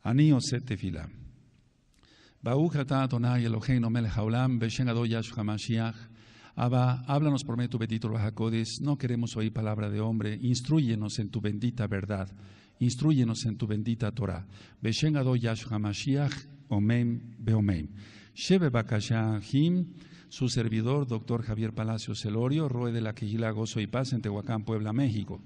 Ani Oset Tefila. Baruch atah Adonai Eloheinu melech haolam, beshem Ado Yahshua HaMashiach. Abba, háblanos por medio de tu bendito Ruach HaKodesh. No queremos oír palabra de hombre. Instrúyenos en tu bendita verdad. Instrúyenos en tu bendita Torah. Beshem Ado Yahshua HaMashiach, Omen Beomen. Sheve Bakasha Him, su servidor, doctor Javier Palacios Elorio, Roe de la Quejilá Gozo y Paz en Tehuacán, Puebla, México.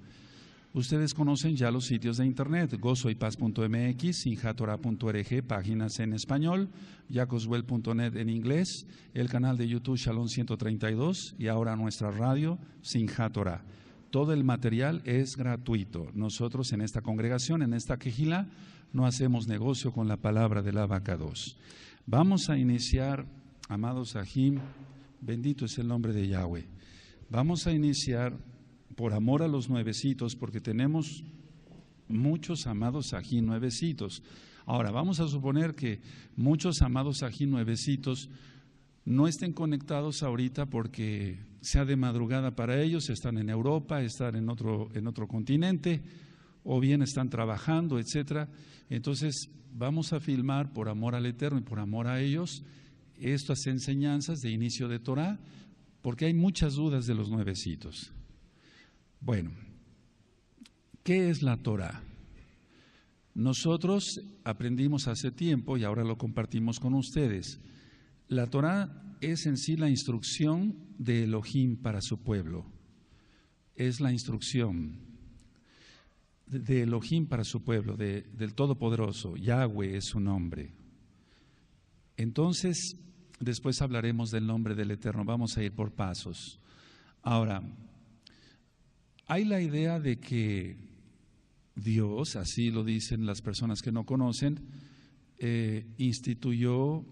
Ustedes conocen ya los sitios de internet, gozoypaz.mx, sinjatorah.org, páginas en español, yacoswell.net en inglés, el canal de YouTube Shalom 132 y ahora nuestra radio Sinjatorah. Todo el material es gratuito. Nosotros en esta congregación, en esta quejilá, no hacemos negocio con la palabra del Abacados. Vamos a iniciar, amados Sahim, bendito es el nombre de Yahweh. Vamos a iniciar por amor a los nuevecitos, porque tenemos muchos amados Sahim nuevecitos. Ahora, vamos a suponer que muchos amados Sahim nuevecitos no estén conectados ahorita porque sea de madrugada para ellos, están en Europa, están en otro continente, o bien están trabajando, etcétera. Entonces, vamos a filmar por amor al Eterno y por amor a ellos estas enseñanzas de inicio de Torah, porque hay muchas dudas de los nuevecitos. Bueno, ¿qué es la Torah? Nosotros aprendimos hace tiempo y ahora lo compartimos con ustedes. La Torah es en sí la instrucción de Elohim para su pueblo. Es la instrucción de Elohim para su pueblo, del Todopoderoso. Yahweh es su nombre. Entonces, después hablaremos del nombre del Eterno. Vamos a ir por pasos. Ahora, hay la idea de que Dios, así lo dicen las personas que no conocen, instituyó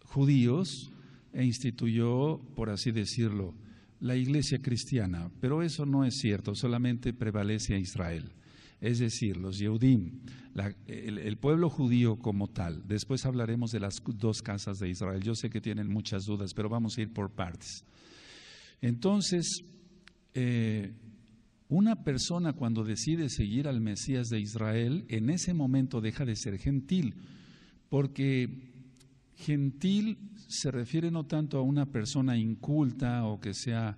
judíos e instituyó, por así decirlo, la iglesia cristiana, pero eso no es cierto, solamente prevalece a Israel, es decir, los Yehudim, el pueblo judío como tal. Después hablaremos de las dos casas de Israel. Yo sé que tienen muchas dudas, pero vamos a ir por partes. Entonces, una persona cuando decide seguir al Mesías de Israel, en ese momento deja de ser gentil, porque gentil se refiere no tanto a una persona inculta o que sea,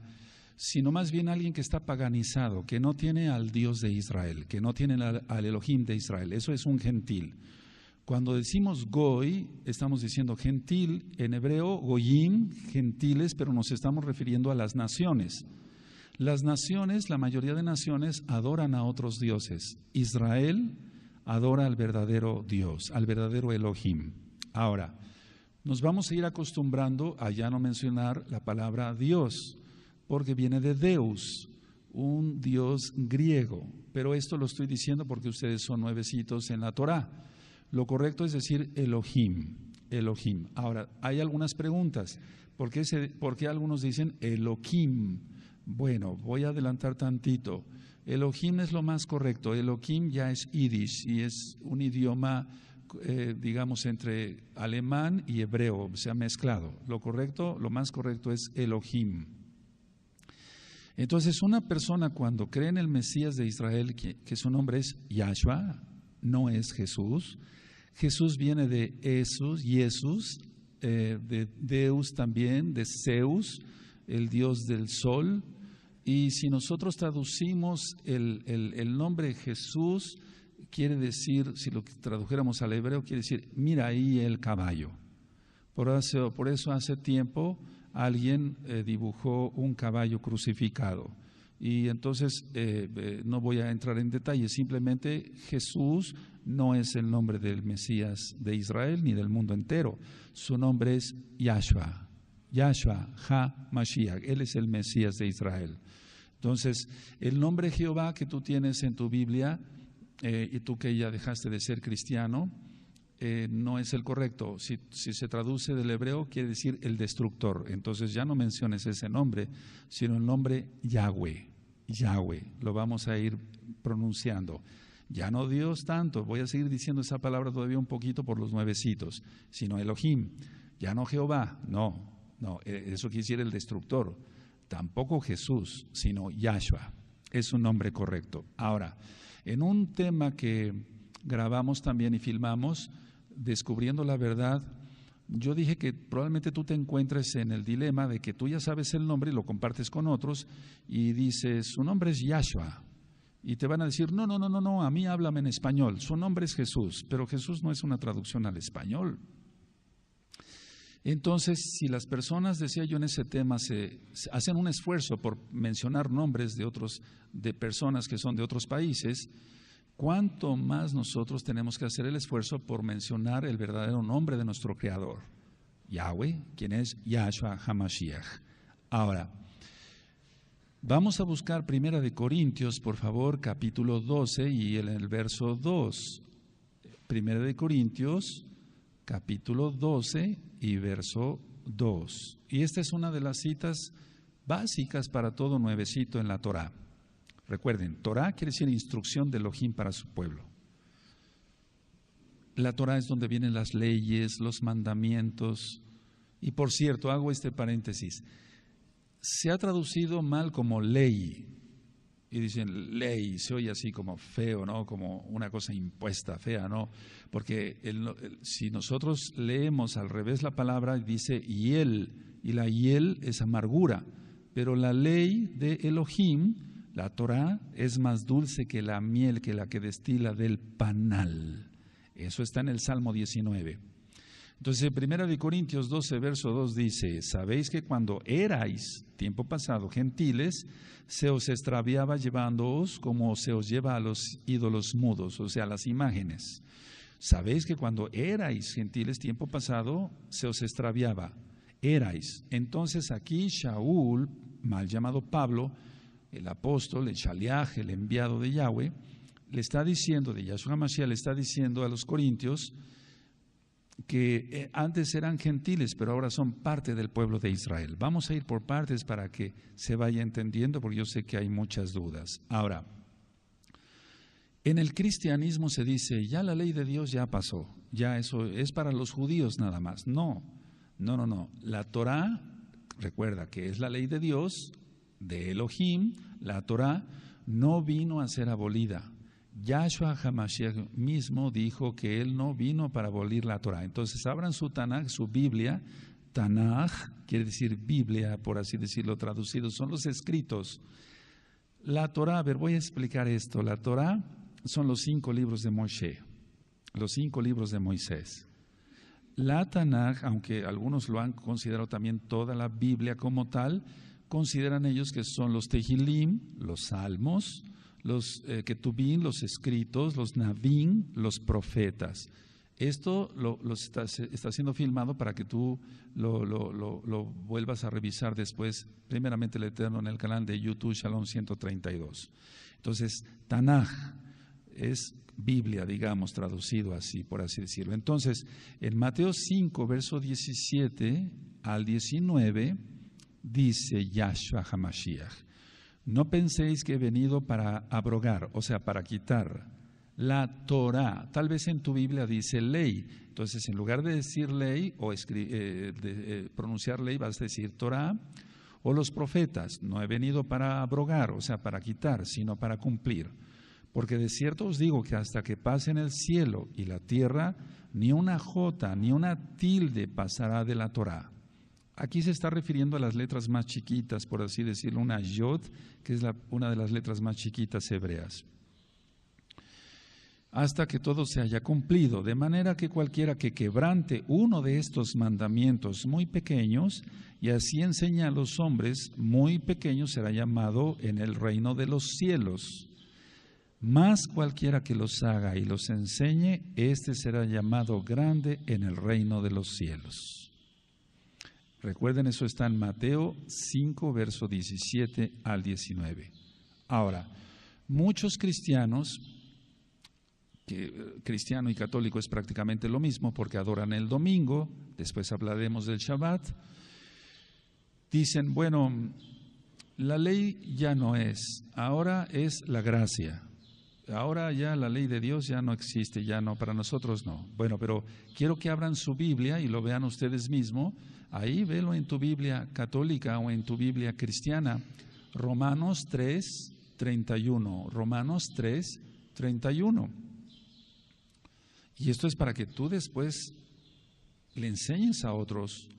sino más bien a alguien que está paganizado, que no tiene al Dios de Israel, que no tiene al Elohim de Israel. Eso es un gentil. Cuando decimos goy, estamos diciendo gentil, en hebreo goyim, gentiles, pero nos estamos refiriendo a las naciones. Las naciones, la mayoría de naciones adoran a otros dioses. Israel adora al verdadero Dios, al verdadero Elohim. Ahora, nos vamos a ir acostumbrando a ya no mencionar la palabra Dios, porque viene de Deus, un Dios griego. Pero esto lo estoy diciendo porque ustedes son nuevecitos en la Torah. Lo correcto es decir Elohim, Elohim. Ahora, hay algunas preguntas. ¿Por qué algunos dicen Elohim? Bueno, voy a adelantar tantito. Elohim es lo más correcto. Elohim ya es Yiddish y es un idioma, digamos, entre alemán y hebreo, se ha mezclado. Lo correcto, lo más correcto es Elohim. Entonces, una persona cuando cree en el Mesías de Israel, que su nombre es Yahshua, no es Jesús. Jesús viene de Jesús, de Deus también, de Zeus, el dios del sol. Y si nosotros traducimos el nombre Jesús, quiere decir, si lo tradujéramos al hebreo, quiere decir, mira ahí el caballo. Por eso hace tiempo alguien dibujó un caballo crucificado. Y entonces no voy a entrar en detalles, simplemente Jesús no es el nombre del Mesías de Israel ni del mundo entero. Su nombre es Yahshua, Yahshua HaMashiach, Él es el Mesías de Israel. Entonces, el nombre Jehová que tú tienes en tu Biblia, y tú que ya dejaste de ser cristiano, no es el correcto. Si se traduce del hebreo, quiere decir el destructor. Entonces ya no menciones ese nombre, sino el nombre Yahweh. Yahweh, lo vamos a ir pronunciando. Ya no Dios tanto, voy a seguir diciendo esa palabra todavía un poquito por los nuevecitos, sino Elohim. Ya no Jehová, no, eso quiere decir el destructor. Tampoco Jesús, sino Yahshua. Es un nombre correcto. Ahora, en un tema que grabamos también y filmamos Descubriendo la Verdad. Yo dije que probablemente tú te encuentres en el dilema de que tú ya sabes el nombre y lo compartes con otros y dices, su nombre es Yahshua. Y te van a decir, no, a mí háblame en español. Su nombre es Jesús, pero Jesús no es una traducción al español. Entonces, si las personas, decía yo en ese tema, se hacen un esfuerzo por mencionar nombres de personas que son de otros países, ¿cuánto más nosotros tenemos que hacer el esfuerzo por mencionar el verdadero nombre de nuestro Creador? Yahweh, quien es Yahshua HaMashiach. Ahora, vamos a buscar 1 Corintios, por favor, capítulo 12 y en el verso 2. 1 Corintios, capítulo 12 y verso 2. Y esta es una de las citas básicas para todo nuevecito en la Torá. Recuerden, Torá quiere decir instrucción de Elohim para su pueblo. La Torá es donde vienen las leyes, los mandamientos. Y por cierto, hago este paréntesis. Se ha traducido mal como ley. Y dicen ley, se oye así como feo, ¿no? Como una cosa impuesta, fea, ¿no? Porque si nosotros leemos al revés la palabra, dice hiel, y la hiel es amargura. Pero la ley de Elohim, la Torá, es más dulce que la miel, que la que destila del panal. Eso está en el Salmo 19. Entonces, 1 Corintios 12, verso 2 dice, sabéis que cuando erais, tiempo pasado, gentiles, se os extraviaba llevándoos como se os lleva a los ídolos mudos, o sea, las imágenes. Sabéis que cuando erais gentiles, tiempo pasado, se os extraviaba. Erais. Entonces aquí Shaul, mal llamado Pablo, el apóstol, el Shaliach, el enviado de Yahweh, le está diciendo, de Yahshua HaMashiach, le está diciendo a los corintios que antes eran gentiles, pero ahora son parte del pueblo de Israel. Vamos a ir por partes para que se vaya entendiendo, porque yo sé que hay muchas dudas. Ahora, en el cristianismo se dice, ya la ley de Dios ya pasó, ya eso es para los judíos nada más. No. La Torá, recuerda que es la ley de Dios, de Elohim. La Torá no vino a ser abolida. Yahshua HaMashiach mismo dijo que él no vino para abolir la Torá. Entonces abran su Tanaj, su Biblia. Tanaj quiere decir Biblia, por así decirlo, traducido, son los escritos. La Torá, a ver, voy a explicar esto. La Torá son los 5 libros de Moshe, los 5 libros de Moisés. La Tanaj, aunque algunos lo han considerado también toda la Biblia como tal, consideran ellos que son los Tehilim, los Salmos, los Ketubim, los escritos, los Navim, los profetas. Esto está siendo filmado para que tú lo vuelvas a revisar después, primeramente el Eterno, en el canal de YouTube Shalom 132. Entonces, Tanaj es Biblia, digamos, traducido así, por así decirlo. Entonces, en Mateo 5, verso 17 al 19, dice Yahshua HaMashiach, no penséis que he venido para abrogar, o sea, para quitar la Torá. Tal vez en tu Biblia dice ley. Entonces, en lugar de decir ley o pronunciar ley, vas a decir Torá. O los profetas. No he venido para abrogar, o sea, para quitar, sino para cumplir. Porque de cierto os digo que hasta que pasen el cielo y la tierra, ni una jota, ni una tilde pasará de la Torá. Aquí se está refiriendo a las letras más chiquitas, por así decirlo, una yod, que es una de las letras más chiquitas hebreas. Hasta que todo se haya cumplido, de manera que cualquiera que quebrante uno de estos mandamientos muy pequeños y así enseña a los hombres, muy pequeño será llamado en el reino de los cielos. Más cualquiera que los haga y los enseñe, éste será llamado grande en el reino de los cielos. Recuerden, eso está en Mateo 5, verso 17 al 19. Ahora, muchos cristianos, que cristiano y católico es prácticamente lo mismo porque adoran el domingo, después hablaremos del Shabbat, dicen, bueno, la ley ya no es, ahora es la gracia. Ahora ya la ley de Dios ya no existe, ya no, para nosotros no. Bueno, pero quiero que abran su Biblia y lo vean ustedes mismos. Ahí velo en tu Biblia católica o en tu Biblia cristiana. Romanos 3, 31. Romanos 3, 31. Y esto es para que tú después le enseñes a otros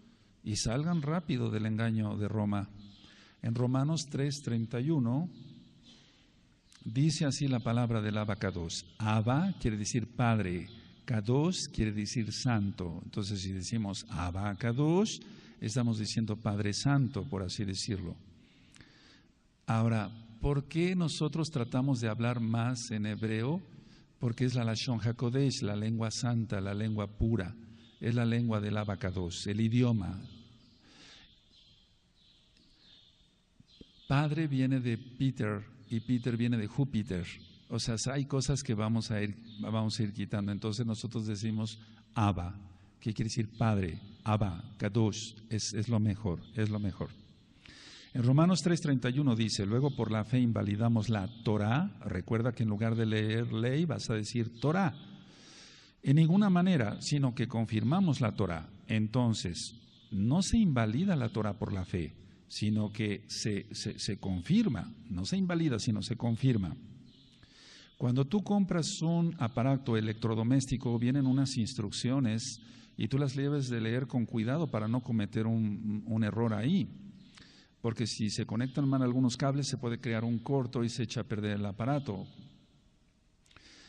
y salgan rápido del engaño de Roma. En Romanos 3:31 dice así la palabra del Abacados. Abba quiere decir Padre, Kadosh quiere decir Santo. Entonces si decimos Abacados, estamos diciendo Padre Santo, por así decirlo. Ahora, ¿por qué nosotros tratamos de hablar más en hebreo? Porque es la Lashon HaKodesh, la lengua santa, la lengua pura. Es la lengua del Abacados, el idioma. Padre viene de Peter y Peter viene de Júpiter. O sea, hay cosas que vamos a ir quitando. Entonces nosotros decimos Abba, que quiere decir Padre. Abba, Kadosh, es lo mejor, es lo mejor. En Romanos 3:31 dice, luego por la fe invalidamos la Torá. Recuerda que en lugar de leer ley vas a decir Torá. En ninguna manera, sino que confirmamos la Torá. Entonces, no se invalida la Torá por la fe, sino que se confirma. No se invalida, sino se confirma. Cuando tú compras un aparato electrodoméstico, vienen unas instrucciones y tú las debes de leer con cuidado para no cometer un error ahí. Porque si se conectan mal algunos cables, se puede crear un corto y se echa a perder el aparato.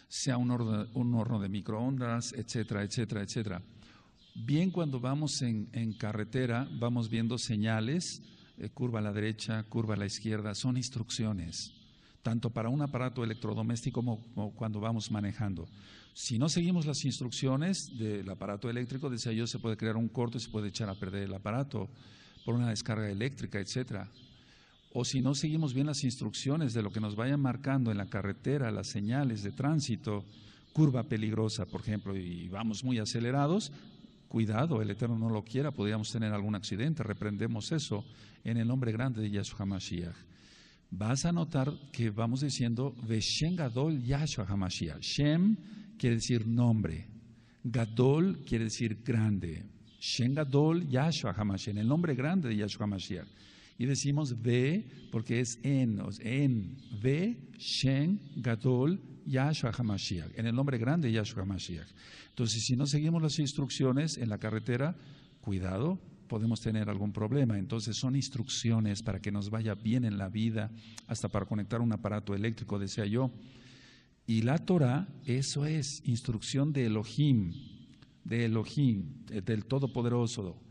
Sea un horno de microondas, etcétera, etcétera, etcétera. Bien, cuando vamos en carretera, vamos viendo señales, curva a la derecha, curva a la izquierda, son instrucciones, tanto para un aparato electrodoméstico como cuando vamos manejando. Si no seguimos las instrucciones del aparato eléctrico, decía yo, se puede crear un corto y se puede echar a perder el aparato por una descarga eléctrica, etcétera. O si no seguimos bien las instrucciones de lo que nos vayan marcando en la carretera, las señales de tránsito, curva peligrosa, por ejemplo, y vamos muy acelerados, cuidado, el Eterno no lo quiera, podríamos tener algún accidente, reprendemos eso en el nombre grande de Yahshua HaMashiach. Vas a notar que vamos diciendo Veshem Gadol Yahshua HaMashiach. Shem quiere decir nombre, Gadol quiere decir grande. Shem Gadol Yahshua HaMashiach, en el nombre grande de Yahshua HaMashiach. Y decimos Ve porque es en Ve Shem Gadol Yahshua HaMashiach, en el nombre grande de Yahshua HaMashiach. Entonces, si no seguimos las instrucciones en la carretera, cuidado, podemos tener algún problema. Entonces, son instrucciones para que nos vaya bien en la vida, hasta para conectar un aparato eléctrico, decía yo. Y la Torah, eso es instrucción de Elohim, del Todopoderoso,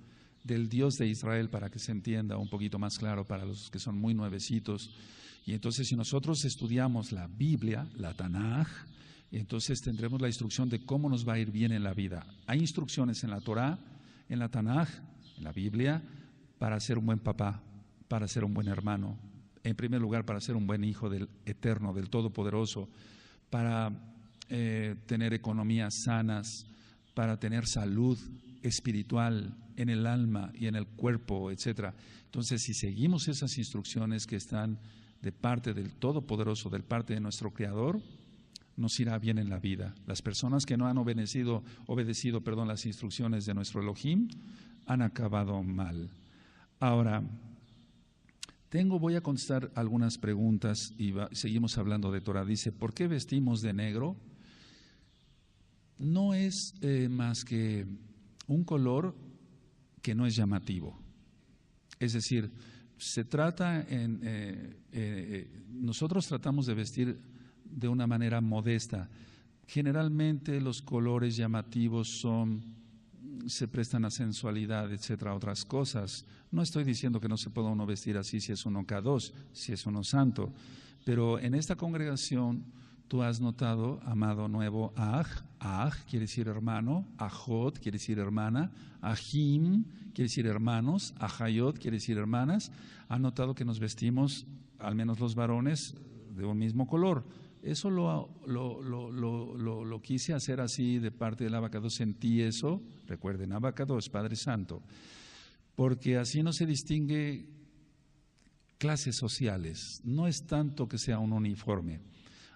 del Dios de Israel, para que se entienda un poquito más claro para los que son muy nuevecitos. Y entonces, si nosotros estudiamos la Biblia, la Tanaj, entonces tendremos la instrucción de cómo nos va a ir bien en la vida. Hay instrucciones en la Torah, en la Tanaj, en la Biblia, para ser un buen papá, para ser un buen hermano, en primer lugar para ser un buen hijo del Eterno, del Todopoderoso, para tener economías sanas, para tener salud espiritual en el alma y en el cuerpo, etcétera. Entonces, si seguimos esas instrucciones que están de parte del Todopoderoso, de parte de nuestro Creador, nos irá bien en la vida. Las personas que no han obedecido las instrucciones de nuestro Elohim han acabado mal. Ahora, voy a contestar algunas preguntas y seguimos hablando de Torah. Dice, ¿por qué vestimos de negro? No es más que un color que no es llamativo. Es decir, se trata nosotros tratamos de vestir de una manera modesta. Generalmente los colores llamativos se prestan a sensualidad, etcétera, otras cosas. No estoy diciendo que no se pueda uno vestir así si es uno Kadosh, si es uno santo, pero en esta congregación tú has notado, amado nuevo, Aj quiere decir hermano, Ajot quiere decir hermana, Ajim quiere decir hermanos, Ajayot quiere decir hermanas. Han notado que nos vestimos, al menos los varones, de un mismo color. Eso lo quise hacer así de parte del Abacados, sentí eso, recuerden, Abacados, Padre Santo, porque así no se distingue clases sociales, no es tanto que sea un uniforme.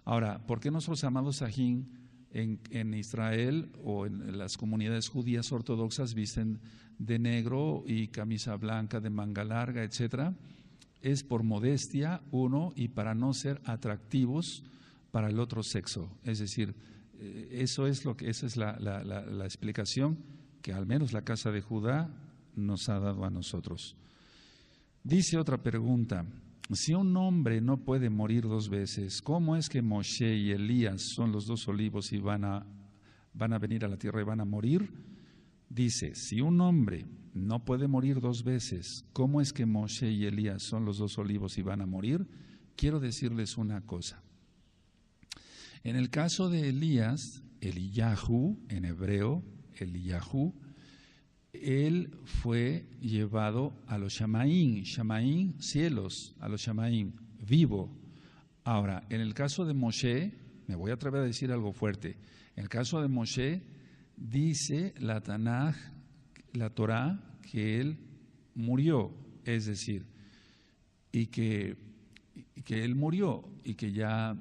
Ahora, ¿por qué nuestros amados Ajín en Israel o en las comunidades judías ortodoxas visten de negro y camisa blanca de manga larga, etcétera? Es por modestia, uno, y para no ser atractivos para el otro sexo. Es decir, esa es la explicación que al menos la casa de Judá nos ha dado a nosotros. Dice otra pregunta: si un hombre no puede morir dos veces, ¿cómo es que Moshe y Elías son los dos olivos y van a venir a la tierra y van a morir? Dice, si un hombre no puede morir dos veces, ¿cómo es que Moshe y Elías son los dos olivos y van a morir? Quiero decirles una cosa. En el caso de Elías, Eliyahu, en hebreo, Eliyahu, él fue llevado a los Shamaín, cielos, a los Shamaín, vivo. Ahora, en el caso de Moshe, me voy a atrever a decir algo fuerte. En el caso de Moshe, dice la Tanaj, la Torá, que él murió, es decir, y que él murió y que ya,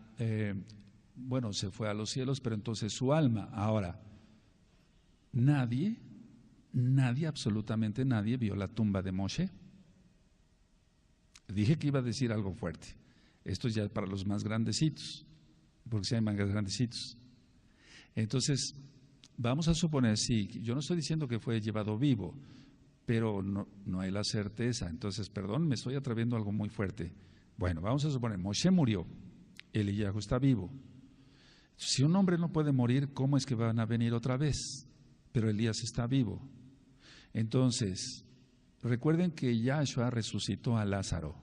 se fue a los cielos, pero entonces su alma. Ahora, nadie, absolutamente nadie vio la tumba de Moshe. Dije que iba a decir algo fuerte. Esto es ya para los más grandecitos, porque si hay más grandecitos. Entonces, vamos a suponer, sí, yo no estoy diciendo que fue llevado vivo, pero no hay la certeza. Entonces, perdón, me estoy atreviendo a algo muy fuerte. Bueno, vamos a suponer, Moshe murió, Eliyahu está vivo. Si un hombre no puede morir, ¿cómo es que van a venir otra vez? Pero Elías está vivo. Entonces, recuerden que Yahshua resucitó a Lázaro.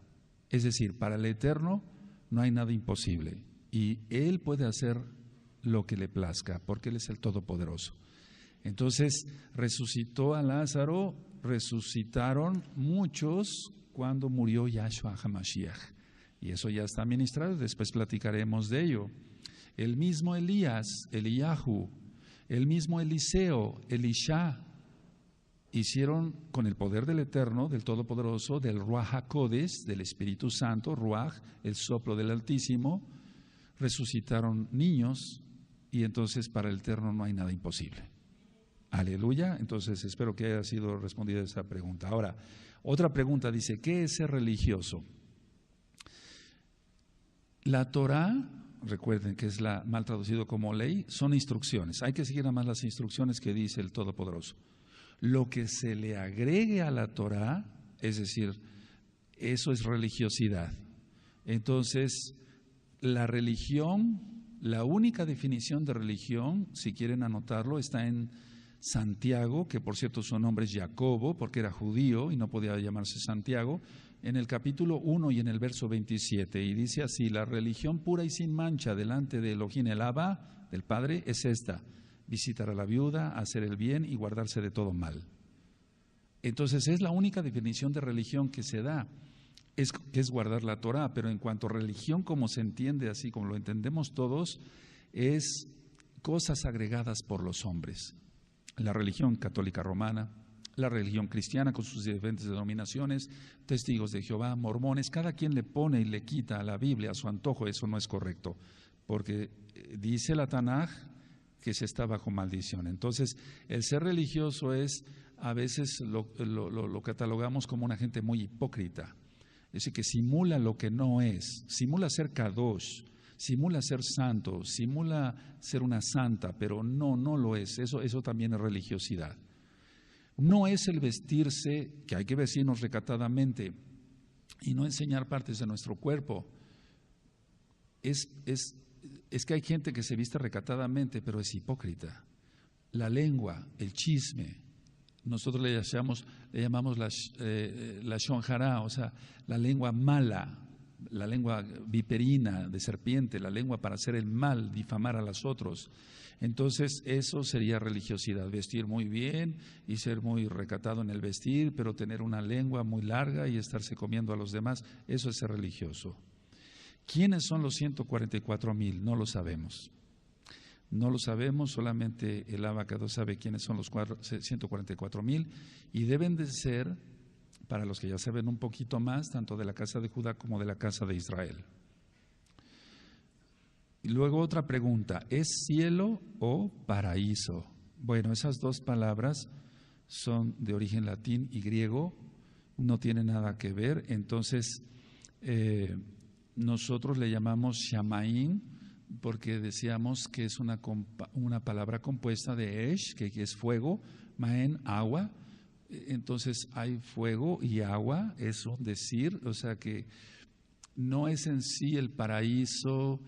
Es decir, para el Eterno no hay nada imposible. Y Él puede hacer lo que le plazca, porque Él es el Todopoderoso. Entonces, resucitó a Lázaro, resucitaron muchos cuando murió Yahshua HaMashiach. Y eso ya está ministrado, después platicaremos de ello. El mismo Elías, Eliyahu, el mismo Eliseo, Elisha, hicieron con el poder del Eterno, del Todopoderoso, del Ruach HaKodesh, del Espíritu Santo, Ruach, el soplo del Altísimo, resucitaron niños, y entonces para el Eterno no hay nada imposible. Aleluya. Entonces espero que haya sido respondida esa pregunta. Ahora, otra pregunta dice, ¿qué es ser religioso? La Torá, recuerden que es mal traducido como ley, son instrucciones. Hay que seguir nada más las instrucciones que dice el Todopoderoso. Lo que se le agregue a la Torá, es decir, eso es religiosidad. Entonces, la religión, la única definición de religión, si quieren anotarlo, está en Santiago, que por cierto su nombre es Jacobo, porque era judío y no podía llamarse Santiago, en el capítulo 1 y en el verso 27, y dice así: la religión pura y sin mancha delante de Elohim el Abba, del Padre, es esta: visitar a la viuda, hacer el bien y guardarse de todo mal. Entonces es la única definición de religión que se da, que es guardar la Torá, pero en cuanto a religión como se entiende, así como lo entendemos todos, es cosas agregadas por los hombres. La religión católica romana, la religión cristiana con sus diferentes denominaciones, testigos de Jehová, mormones, cada quien le pone y le quita a la Biblia a su antojo. Eso no es correcto, porque dice la Tanaj que se está bajo maldición. Entonces, el ser religioso es, a veces lo catalogamos como una gente muy hipócrita, es decir, que simula lo que no es, simula ser kadosh, simula ser santo, simula ser una santa, pero no lo es. Eso también es religiosidad. No es el vestirse, que hay que vestirnos recatadamente y no enseñar partes de nuestro cuerpo. Es que hay gente que se viste recatadamente, pero es hipócrita. La lengua, el chisme, nosotros le llamamos la shonjara, o sea, la lengua mala, la lengua viperina de serpiente, la lengua para hacer el mal, difamar a los otros. Entonces eso sería religiosidad, vestir muy bien y ser muy recatado en el vestir, pero tener una lengua muy larga y estarse comiendo a los demás, eso es ser religioso. ¿Quiénes son los 144,000? No lo sabemos. No lo sabemos, solamente el Abacado sabe quiénes son los 144,000, y deben de ser, para los que ya saben un poquito más, tanto de la casa de Judá como de la casa de Israel. Y luego otra pregunta, ¿es cielo o paraíso? Bueno, esas dos palabras son de origen latín y griego, no tienen nada que ver. Entonces, nosotros le llamamos Shamaín, porque decíamos que es una palabra compuesta de Esh, que es fuego, Maen, agua. Entonces hay fuego y agua, es un decir, o sea que no es en sí el paraíso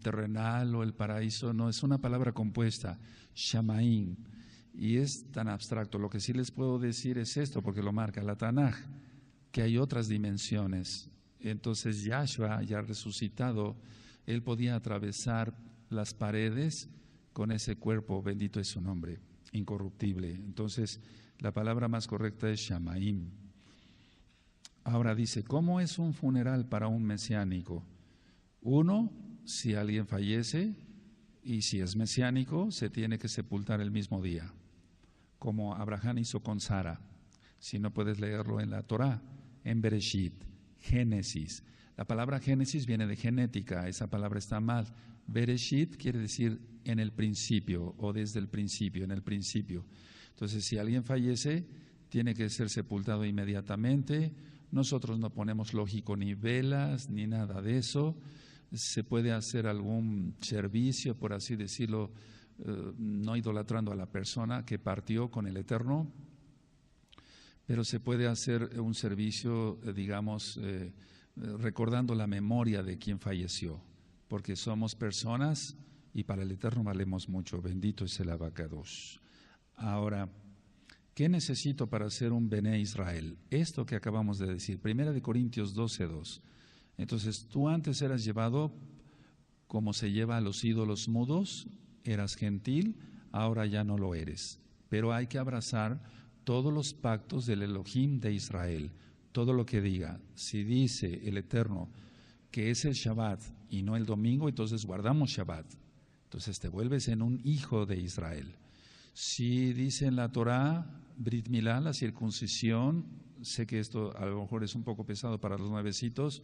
terrenal o el paraíso, no, es una palabra compuesta, Shamaim, y es tan abstracto. Lo que sí les puedo decir es esto, porque lo marca la Tanaj, que hay otras dimensiones. Entonces Yahshua, ya resucitado, Él podía atravesar las paredes con ese cuerpo, bendito es su nombre, incorruptible. Entonces la palabra más correcta es Shamaim. Ahora dice, ¿cómo es un funeral para un mesiánico? Uno, si alguien fallece y si es mesiánico, se tiene que sepultar el mismo día, como Abraham hizo con Sara. Si no puedes leerlo en la Torá, en Bereshit, Génesis. La palabra Génesis viene de genética, esa palabra está mal. Bereshit quiere decir en el principio o desde el principio, en el principio. Entonces, si alguien fallece, tiene que ser sepultado inmediatamente. Nosotros no ponemos lógico ni velas ni nada de eso. Se puede hacer algún servicio, por así decirlo, no idolatrando a la persona que partió con el Eterno, pero se puede hacer un servicio, digamos, recordando la memoria de quien falleció, porque somos personas y para el Eterno valemos mucho. Bendito es el Abacados. Ahora, ¿qué necesito para ser un Bené Israel? Esto que acabamos de decir, 1 Corintios 12:2. Entonces, tú antes eras llevado como se lleva a los ídolos mudos, eras gentil, ahora ya no lo eres. Pero hay que abrazar todos los pactos del Elohim de Israel, todo lo que diga. Si dice el Eterno que es el Shabbat y no el domingo, entonces guardamos Shabbat. Entonces te vuelves en un hijo de Israel. Si dice en la Torá, Brit Milá, la circuncisión, sé que esto a lo mejor es un poco pesado para los nuevecitos,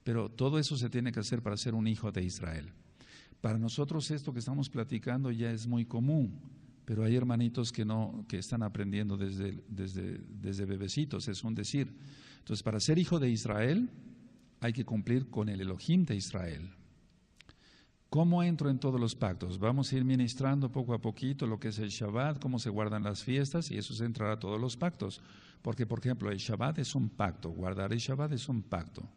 pero todo eso se tiene que hacer para ser un hijo de Israel. Para nosotros esto que estamos platicando ya es muy común, pero hay hermanitos que están aprendiendo desde bebecitos, es un decir. Entonces, para ser hijo de Israel hay que cumplir con el Elohim de Israel. ¿Cómo entro en todos los pactos? Vamos a ir ministrando poco a poquito lo que es el Shabbat, cómo se guardan las fiestas, y eso se entrará a todos los pactos. Porque, por ejemplo, el Shabbat es un pacto, guardar el Shabbat es un pacto.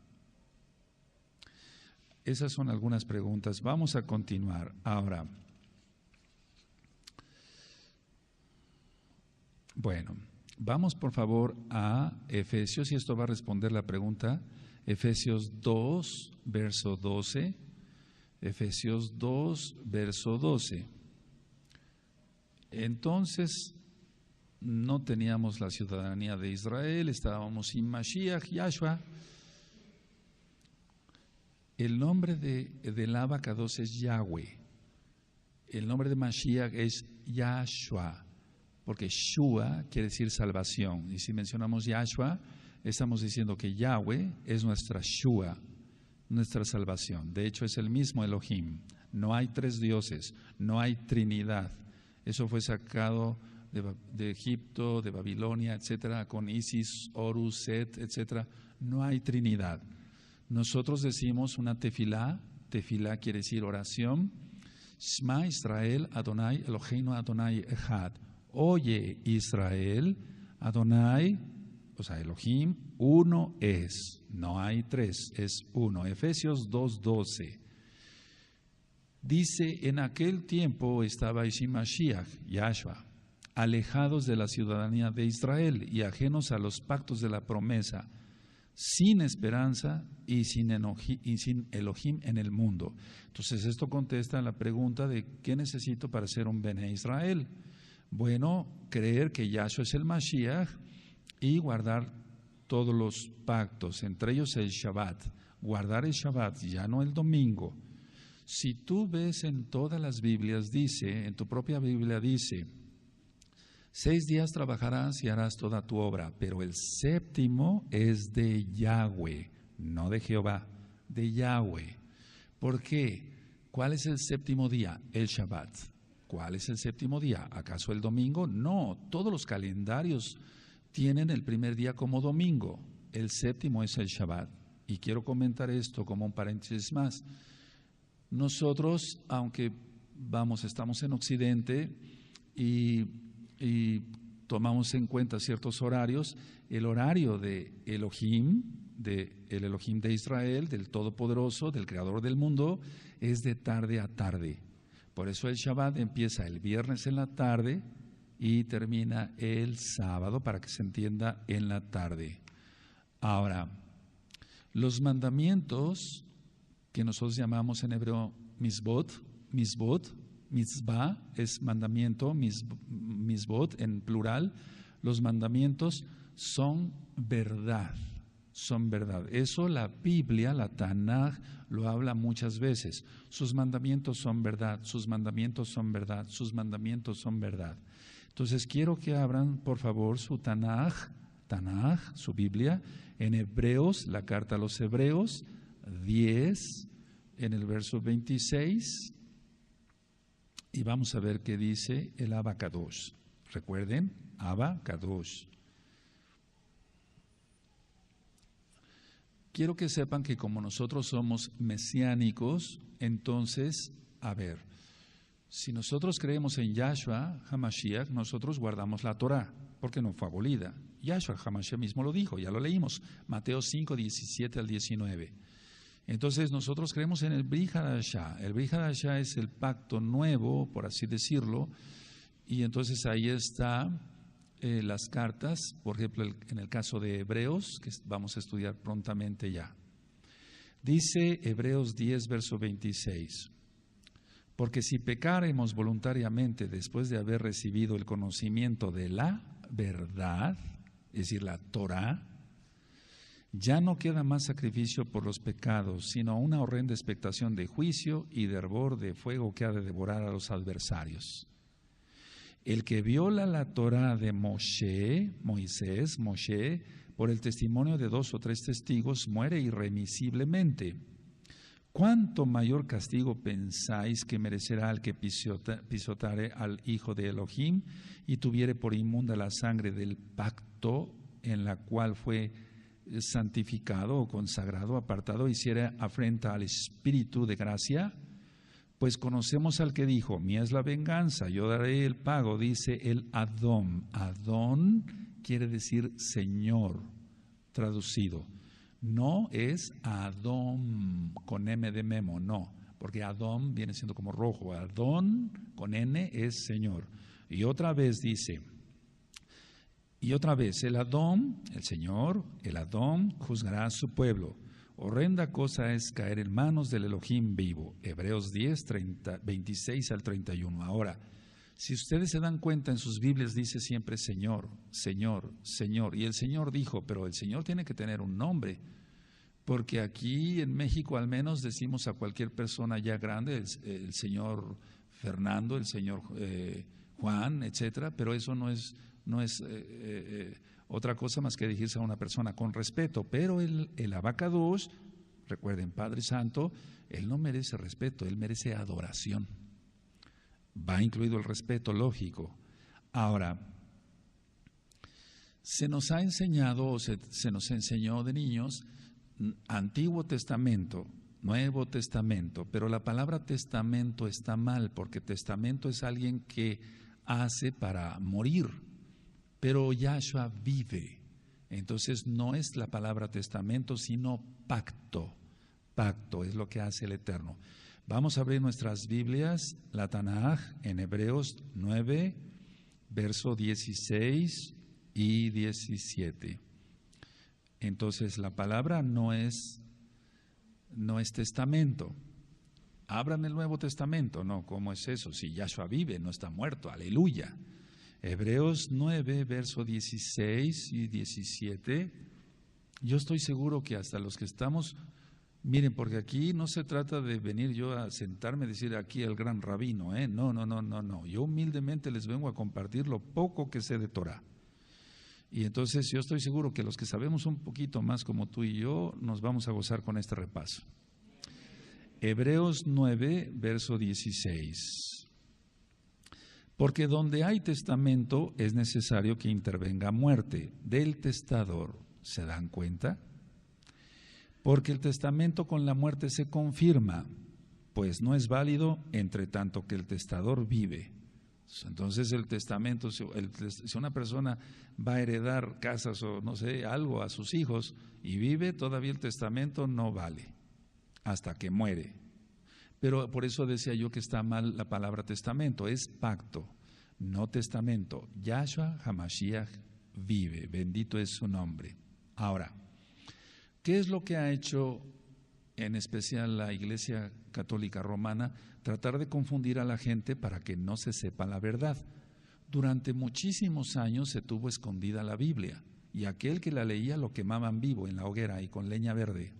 Esas son algunas preguntas. Vamos a continuar. Ahora, bueno, vamos por favor a Efesios, y esto va a responder la pregunta, Efesios 2, verso 12. Efesios 2, verso 12. Entonces, no teníamos la ciudadanía de Israel, estábamos sin Mashiach, Yahshua. El nombre del Abacados es Yahweh. El nombre de Mashiach es Yahshua, porque Shua quiere decir salvación. Y si mencionamos Yahshua, estamos diciendo que Yahweh es nuestra Shua, nuestra salvación. De hecho, es el mismo Elohim. No hay tres dioses, no hay Trinidad. Eso fue sacado de Egipto, de Babilonia, etcétera, con Isis, Horus, Set, etcétera. No hay Trinidad. Nosotros decimos una tefilá quiere decir oración. Shema Israel, Adonai Eloheinu Adonai Echad. Oye Israel, Adonai, o sea, Elohim, uno es, no hay tres, es uno. Efesios 2:12. Dice, en aquel tiempo estaba Mashiach, Yahshua, alejados de la ciudadanía de Israel y ajenos a los pactos de la promesa, sin esperanza y sin Elohim en el mundo. Entonces esto contesta la pregunta de ¿qué necesito para ser un Bené Israel? Bueno, creer que Yahshua es el Mashiach y guardar todos los pactos, entre ellos el Shabbat. Guardar el Shabbat, ya no el domingo. Si tú ves en todas las Biblias, dice, en tu propia Biblia dice, 6 días trabajarás y harás toda tu obra, pero el séptimo es de Yahweh, no de Jehová, de Yahweh. ¿Por qué? ¿Cuál es el séptimo día? El Shabbat. ¿Cuál es el séptimo día? ¿Acaso el domingo? No, todos los calendarios tienen el primer día como domingo. El séptimo es el Shabbat. Y quiero comentar esto como un paréntesis más. Nosotros, aunque estamos en Occidente y tomamos en cuenta ciertos horarios, el horario de Elohim, el Elohim de Israel, del Todopoderoso, del Creador del mundo, es de tarde a tarde. Por eso el Shabbat empieza el viernes en la tarde y termina el sábado, para que se entienda, en la tarde. Ahora, los mandamientos que nosotros llamamos en hebreo mitzvot, mitzvah es mandamiento, mitzvot en plural, los mandamientos son verdad. Son verdad. Eso la Biblia, la Tanaj, lo habla muchas veces. Sus mandamientos son verdad, sus mandamientos son verdad, sus mandamientos son verdad. Entonces quiero que abran por favor su Tanaj, su Biblia, en Hebreos, la carta a los Hebreos, 10, en el verso 26, y vamos a ver qué dice el Abba Kadosh. Recuerden, Abba Kadosh. Quiero que sepan que como nosotros somos mesiánicos, entonces, a ver, si nosotros creemos en Yahshua HaMashiach, nosotros guardamos la Torah, porque no fue abolida. Yahshua HaMashiach mismo lo dijo, ya lo leímos, Mateo 5, 17 al 19. Entonces nosotros creemos en el Brit Hadashah. El Brit Hadashah es el pacto nuevo, por así decirlo, y entonces ahí está las cartas, por ejemplo, en el caso de Hebreos, que vamos a estudiar prontamente ya. Dice Hebreos 10, verso 26, porque si pecaremos voluntariamente después de haber recibido el conocimiento de la verdad, es decir, la Torah, ya no queda más sacrificio por los pecados, sino una horrenda expectación de juicio y de hervor de fuego que ha de devorar a los adversarios. El que viola la Torah de Moisés, por el testimonio de 2 o 3 testigos, muere irremisiblemente. ¿Cuánto mayor castigo pensáis que merecerá el que pisotare al Hijo de Elohim y tuviere por inmunda la sangre del pacto en la cual fue santificado o consagrado, apartado, hiciera afrenta al Espíritu de gracia? Pues conocemos al que dijo, mía es la venganza, yo daré el pago, dice el Adón. Adón quiere decir Señor, traducido. No es Adón con M de memo, no, porque Adón viene siendo como rojo. Adón con N es Señor. Y otra vez dice, el Adón, el Señor, el Adón juzgará a su pueblo. Horrenda cosa es caer en manos del Elohim vivo. Hebreos 10, 26 al 31. Ahora, si ustedes se dan cuenta, en sus Biblias dice siempre Señor, Señor, Señor. Y el Señor dijo, pero el Señor tiene que tener un nombre, porque aquí en México al menos decimos a cualquier persona ya grande, el Señor Fernando, el Señor Juan, etcétera, pero eso no es otra cosa más que dirigirse a una persona con respeto. Pero el Abba Kadosh, recuerden, Padre Santo, Él no merece respeto, Él merece adoración. Va incluido el respeto, lógico. Ahora, se nos ha enseñado, o se nos enseñó de niños, Antiguo Testamento, Nuevo Testamento, pero la palabra testamento está mal, porque testamento es alguien que hace para morir. Pero Yahshua vive, entonces no es la palabra testamento, sino pacto. Pacto es lo que hace el Eterno. Vamos a abrir nuestras Biblias, la Tanaj, en Hebreos 9, verso 16 y 17. Entonces la palabra no es testamento. Abran el Nuevo Testamento. No, ¿cómo es eso? Si Yahshua vive, no está muerto, aleluya. Hebreos 9, verso 16 y 17, yo estoy seguro que hasta los que estamos, miren, porque aquí no se trata de venir yo a sentarme y decir aquí el gran rabino, no, yo humildemente les vengo a compartir lo poco que sé de Torah. Y entonces yo estoy seguro que los que sabemos un poquito más como tú y yo, nos vamos a gozar con este repaso. Hebreos 9, verso 16. Porque donde hay testamento es necesario que intervenga muerte del testador. ¿Se dan cuenta? Porque el testamento con la muerte se confirma, pues no es válido entre tanto que el testador vive. Entonces el testamento, si una persona va a heredar casas o no sé, algo a sus hijos y vive, todavía el testamento no vale hasta que muere. Pero por eso decía yo que está mal la palabra testamento, es pacto, no testamento. Yahshua HaMashiach vive, bendito es su nombre. Ahora, ¿qué es lo que ha hecho en especial la Iglesia Católica Romana? Tratar de confundir a la gente para que no se sepa la verdad. Durante muchísimos años se tuvo escondida la Biblia y aquel que la leía lo quemaban vivo en la hoguera y con leña verde.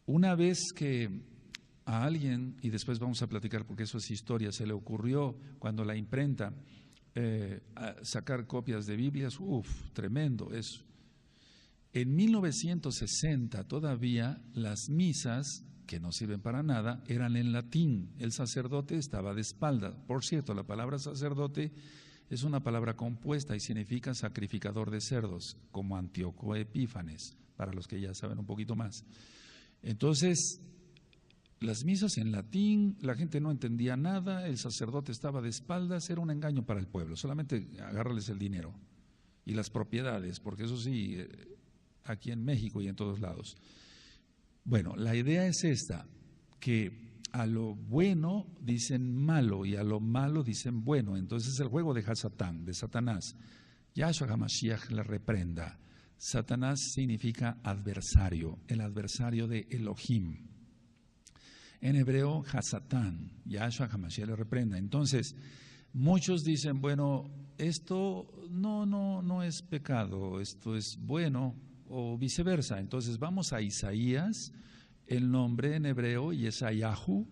Una vez que a alguien, y después vamos a platicar porque eso es historia, se le ocurrió cuando la imprenta sacar copias de Biblias, tremendo eso. En 1960 todavía las misas, que no sirven para nada, eran en latín. El sacerdote estaba de espaldas. Por cierto, la palabra sacerdote es una palabra compuesta y significa sacrificador de cerdos, como Antíoco Epífanes, para los que ya saben un poquito más. Entonces, las misas en latín, la gente no entendía nada, el sacerdote estaba de espaldas, era un engaño para el pueblo, solamente agárrales el dinero y las propiedades, porque eso sí, aquí en México y en todos lados. Bueno, la idea es esta, que a lo bueno dicen malo y a lo malo dicen bueno. Entonces es el juego de Hasatán, de Satanás. Yahshua HaMashiach le reprenda. Satanás significa adversario, el adversario de Elohim. En hebreo, Hasatán, Yahshua HaMashiach le reprenda. Entonces, muchos dicen, bueno, esto no es pecado, esto es bueno, o viceversa. Entonces vamos a Isaías, el nombre en hebreo Yesayahu,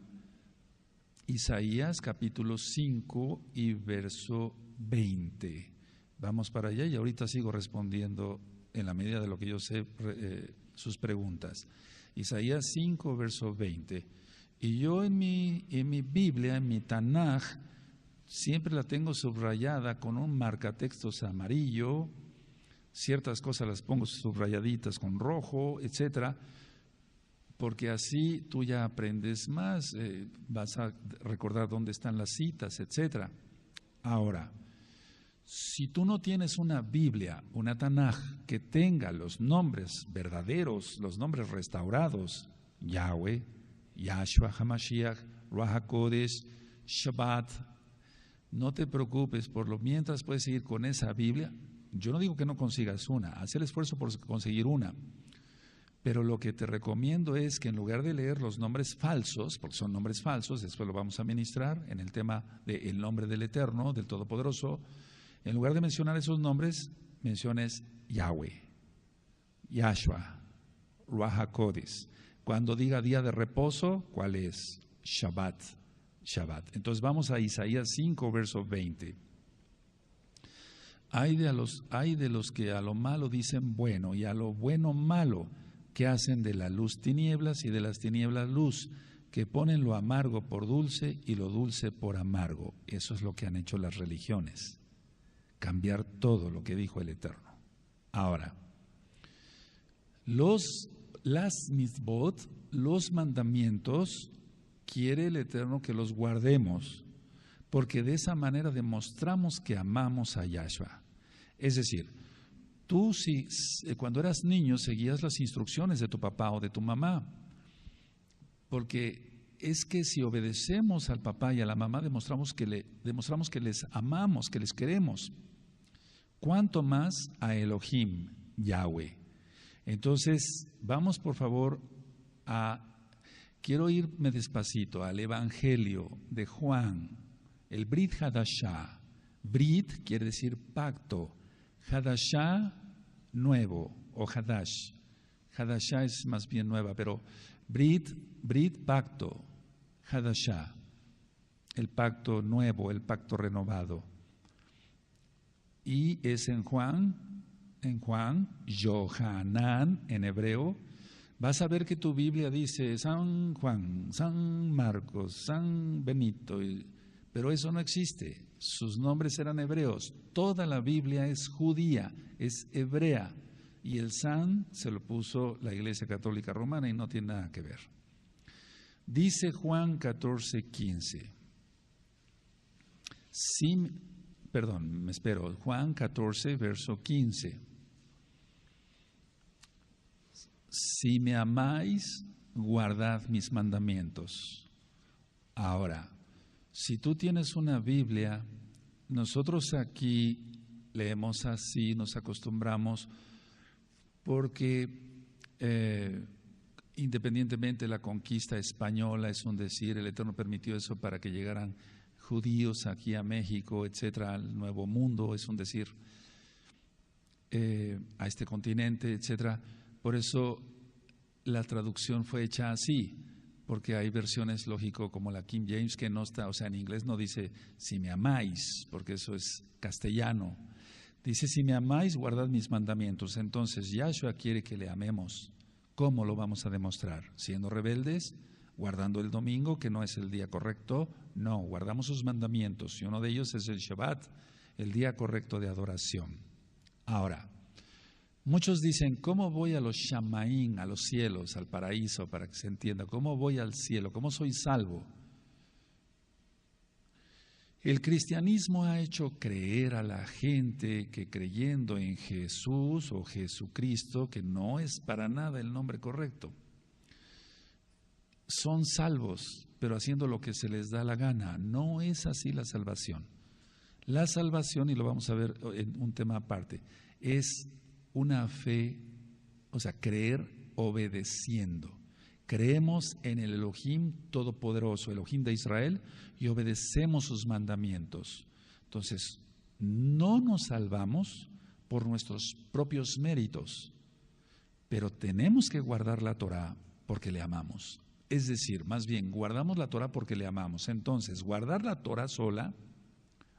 Isaías capítulo 5 y verso 20. Vamos para allá y ahorita sigo respondiendo en la medida de lo que yo sé sus preguntas. Isaías 5 verso 20. Y yo en mi Biblia, en mi Tanaj, siempre la tengo subrayada con un marcatextos amarillo. Ciertas cosas las pongo subrayaditas con rojo, etcétera, porque así tú ya aprendes más, vas a recordar dónde están las citas, etcétera. Ahora, si tú no tienes una Biblia, una Tanaj, que tenga los nombres verdaderos, los nombres restaurados, Yahweh, Yahshua HaMashiach, Ruach HaKodesh, Shabbat, no te preocupes, por lo mientras puedes seguir con esa Biblia. Yo no digo que no consigas una, haz el esfuerzo por conseguir una, pero lo que te recomiendo es que en lugar de leer los nombres falsos, porque son nombres falsos, después lo vamos a ministrar en el tema del nombre del Eterno, del Todopoderoso, en lugar de mencionar esos nombres, menciones Yahweh, Yahshua, Ruach HaKodesh. Cuando diga día de reposo, ¿cuál es? Shabbat, Shabbat. Entonces vamos a Isaías 5, verso 20. Hay de los que a lo malo dicen bueno y a lo bueno malo, que hacen de la luz tinieblas y de las tinieblas luz, que ponen lo amargo por dulce y lo dulce por amargo. Eso es lo que han hecho las religiones, cambiar todo lo que dijo el Eterno. Ahora, las mitzvot, los mandamientos, quiere el Eterno que los guardemos, porque de esa manera demostramos que amamos a Yahshua. Es decir, tú cuando eras niño seguías las instrucciones de tu papá o de tu mamá, porque es que si obedecemos al papá y a la mamá demostramos que les amamos, que les queremos. ¿Cuánto más a Elohim, Yahweh? Entonces, vamos por favor quiero irme despacito al Evangelio de Juan, el Brit Hadashah. Brit quiere decir pacto, Hadashah nuevo o Hadash. Hadashah es más bien nueva, pero Brit pacto, Hadashah, el pacto nuevo, el pacto renovado. Y es en Juan, Yohanan en hebreo. Vas a ver que tu Biblia dice San Juan, San Marcos, San Benito, pero eso no existe. Sus nombres eran hebreos. Toda la Biblia es judía, es hebrea, y el San se lo puso la Iglesia Católica Romana y no tiene nada que ver. Dice Juan 14:15. Juan 14, verso 15. Si me amáis, guardad mis mandamientos. Ahora, si tú tienes una Biblia, nosotros aquí leemos así, nos acostumbramos, porque independientemente de la conquista española, es un decir, el Eterno permitió eso para que llegaran judíos aquí a México, etcétera, al Nuevo Mundo, es un decir, a este continente, etcétera. Por eso la traducción fue hecha así, porque hay versiones, lógico, como la King James, que no está, o sea, en inglés no dice si me amáis, porque eso es castellano. Dice si me amáis, guardad mis mandamientos. Entonces Yahshua quiere que le amemos. ¿Cómo lo vamos a demostrar? ¿Siendo rebeldes? ¿Guardando el domingo, que no es el día correcto? No, guardamos sus mandamientos, y uno de ellos es el Shabbat, el día correcto de adoración. Ahora, muchos dicen, ¿cómo voy a los Shamaín, a los cielos, al paraíso, para que se entienda? ¿Cómo voy al cielo? ¿Cómo soy salvo? El cristianismo ha hecho creer a la gente que creyendo en Jesús o Jesucristo, que no es para nada el nombre correcto, son salvos, pero haciendo lo que se les da la gana. No es así la salvación. La salvación, y lo vamos a ver en un tema aparte, es una fe, o sea, creer obedeciendo. Creemos en el Elohim Todopoderoso, Elohim de Israel, y obedecemos sus mandamientos. Entonces, no nos salvamos por nuestros propios méritos, pero tenemos que guardar la Torah porque le amamos. Es decir, más bien, guardamos la Torah porque le amamos. Entonces, guardar la Torah sola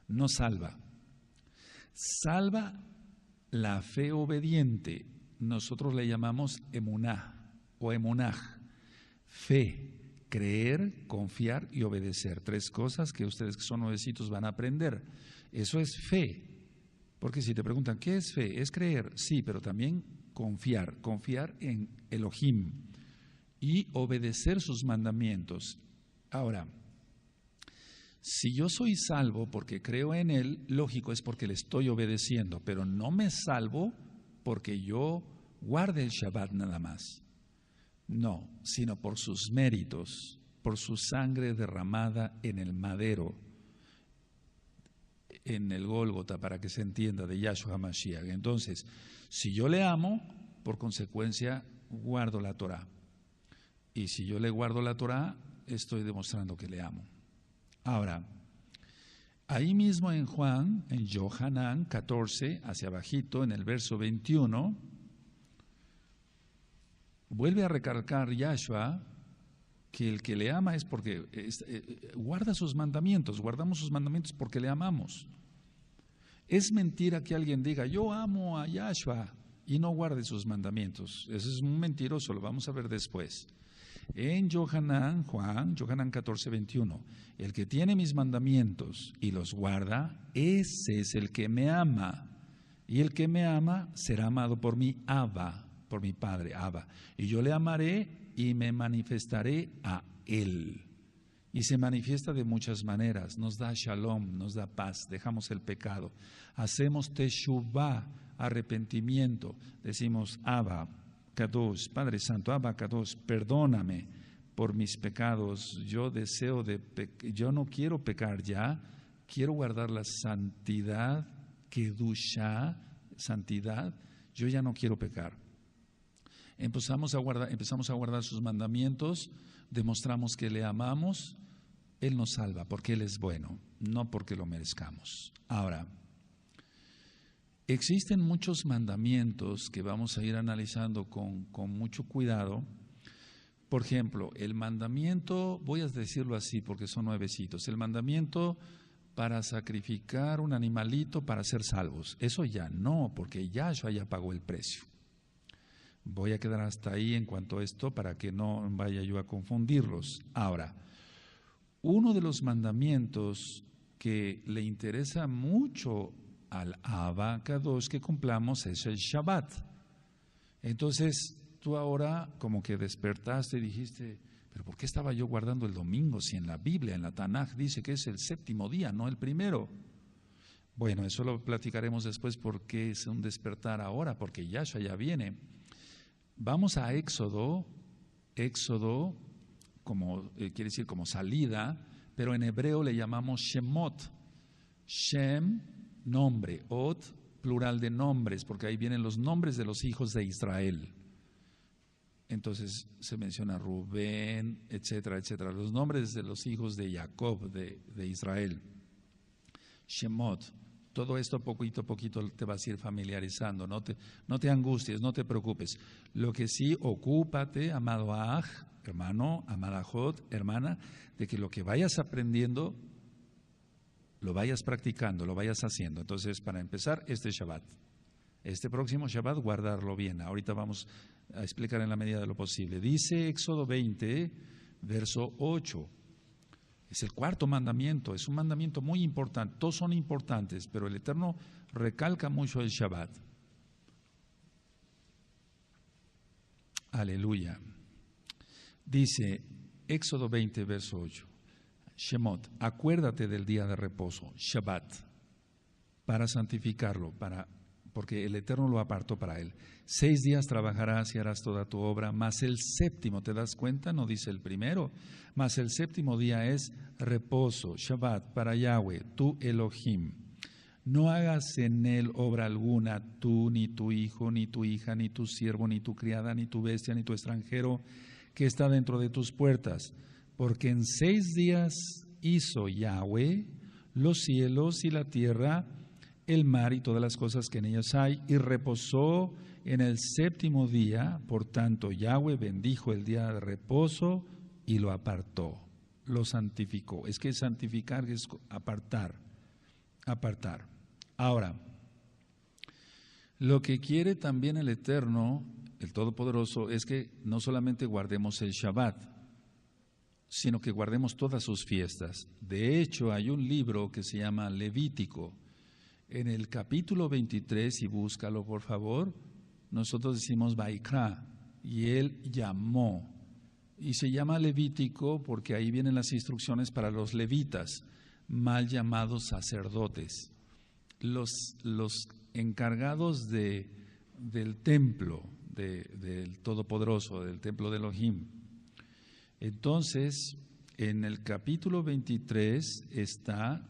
no salva. Salva la fe obediente. Nosotros le llamamos emuná o emunaj. Fe, creer, confiar y obedecer. Tres cosas que ustedes que son nuevecitos van a aprender. Eso es fe. Porque si te preguntan, ¿qué es fe? Es creer, sí, pero también confiar. Confiar en Elohim y obedecer sus mandamientos. Ahora, si yo soy salvo porque creo en Él, lógico es porque le estoy obedeciendo, pero no me salvo porque yo guarde el Shabbat nada más. No, sino por sus méritos, por su sangre derramada en el madero, en el Gólgota, para que se entienda, de Yahshua HaMashiach. Entonces, si yo le amo, por consecuencia, guardo la Torah. Y si yo le guardo la Torah, estoy demostrando que le amo. Ahora, ahí mismo en Juan, en Yohanan 14, hacia abajito, en el verso 21, vuelve a recalcar Yahshua que el que le ama es porque guarda sus mandamientos, guardamos sus mandamientos porque le amamos. Es mentira que alguien diga, yo amo a Yahshua y no guarde sus mandamientos. Eso es un mentiroso, lo vamos a ver después. En Yohanan 14, 21, el que tiene mis mandamientos y los guarda, ese es el que me ama. Y el que me ama será amado por mi Abba, por mi Padre, Abba. Y yo le amaré y me manifestaré a Él. Y se manifiesta de muchas maneras. Nos da shalom, nos da paz, dejamos el pecado. Hacemos teshuvah, arrepentimiento. Decimos, Abba Kadosh, Padre Santo, Abba Kadosh, perdóname por mis pecados. Yo yo no quiero pecar ya, quiero guardar la santidad, kedushá, santidad. Yo ya no quiero pecar. Empezamos a guardar sus mandamientos, demostramos que le amamos. Él nos salva porque Él es bueno, no porque lo merezcamos. Ahora, existen muchos mandamientos que vamos a ir analizando con mucho cuidado. Por ejemplo, el mandamiento, voy a decirlo así porque son nuevecitos, el mandamiento para sacrificar un animalito para ser salvos. Eso ya no, porque Yahshua ya pagó el precio. Voy a quedar hasta ahí en cuanto a esto para que no vaya yo a confundirlos. Ahora, uno de los mandamientos que le interesa mucho al Abba Kadosh que cumplamos es el Shabbat. Entonces, tú ahora como que despertaste y dijiste, pero ¿por qué estaba yo guardando el domingo si en la Biblia, en la Tanaj, dice que es el séptimo día, no el primero? Bueno, eso lo platicaremos después porque es un despertar ahora, porque Yahshua ya viene. Vamos a Éxodo, como quiere decir como salida, pero en hebreo le llamamos Shemot. Shem, nombre, Ot, plural de nombres, porque ahí vienen los nombres de los hijos de Israel. Entonces se menciona Rubén, etcétera, etcétera, los nombres de los hijos de Jacob, de Israel. Shemot, todo esto poquito a poquito te vas a ir familiarizando, no te angusties, no te preocupes. Lo que sí, ocúpate, amado Aj, hermano, amada Jot, hermana, de que lo que vayas aprendiendo, lo vayas practicando, lo vayas haciendo. Entonces, para empezar, este Shabbat. Este próximo Shabbat, guardarlo bien. Ahorita vamos a explicar en la medida de lo posible. Dice Éxodo 20, verso 8. Es el cuarto mandamiento, es un mandamiento muy importante. Todos son importantes, pero el Eterno recalca mucho el Shabbat. Aleluya. Dice Éxodo 20, verso 8. Shemot, acuérdate del día de reposo, Shabbat, para santificarlo, porque el Eterno lo apartó para él. 6 días trabajarás y harás toda tu obra, mas el séptimo, ¿te das cuenta? No dice el primero, mas el séptimo día es reposo, Shabbat, para Yahweh, tu Elohim. No hagas en él obra alguna, tú, ni tu hijo, ni tu hija, ni tu siervo, ni tu criada, ni tu bestia, ni tu extranjero, que está dentro de tus puertas. Porque en 6 días hizo Yahweh los cielos y la tierra, el mar y todas las cosas que en ellas hay, y reposó en el séptimo día. Por tanto, Yahweh bendijo el día de reposo y lo apartó, lo santificó. Es que santificar es apartar. Ahora, lo que quiere también el Eterno, el Todopoderoso, es que no solamente guardemos el Shabbat, sino que guardemos todas sus fiestas. De hecho, hay un libro que se llama Levítico. En el capítulo 23, y búscalo por favor, nosotros decimos Vaikra, y él llamó. Y se llama Levítico porque ahí vienen las instrucciones para los levitas, mal llamados sacerdotes, los encargados del templo del Todopoderoso, del templo de Elohim. Entonces, en el capítulo 23 está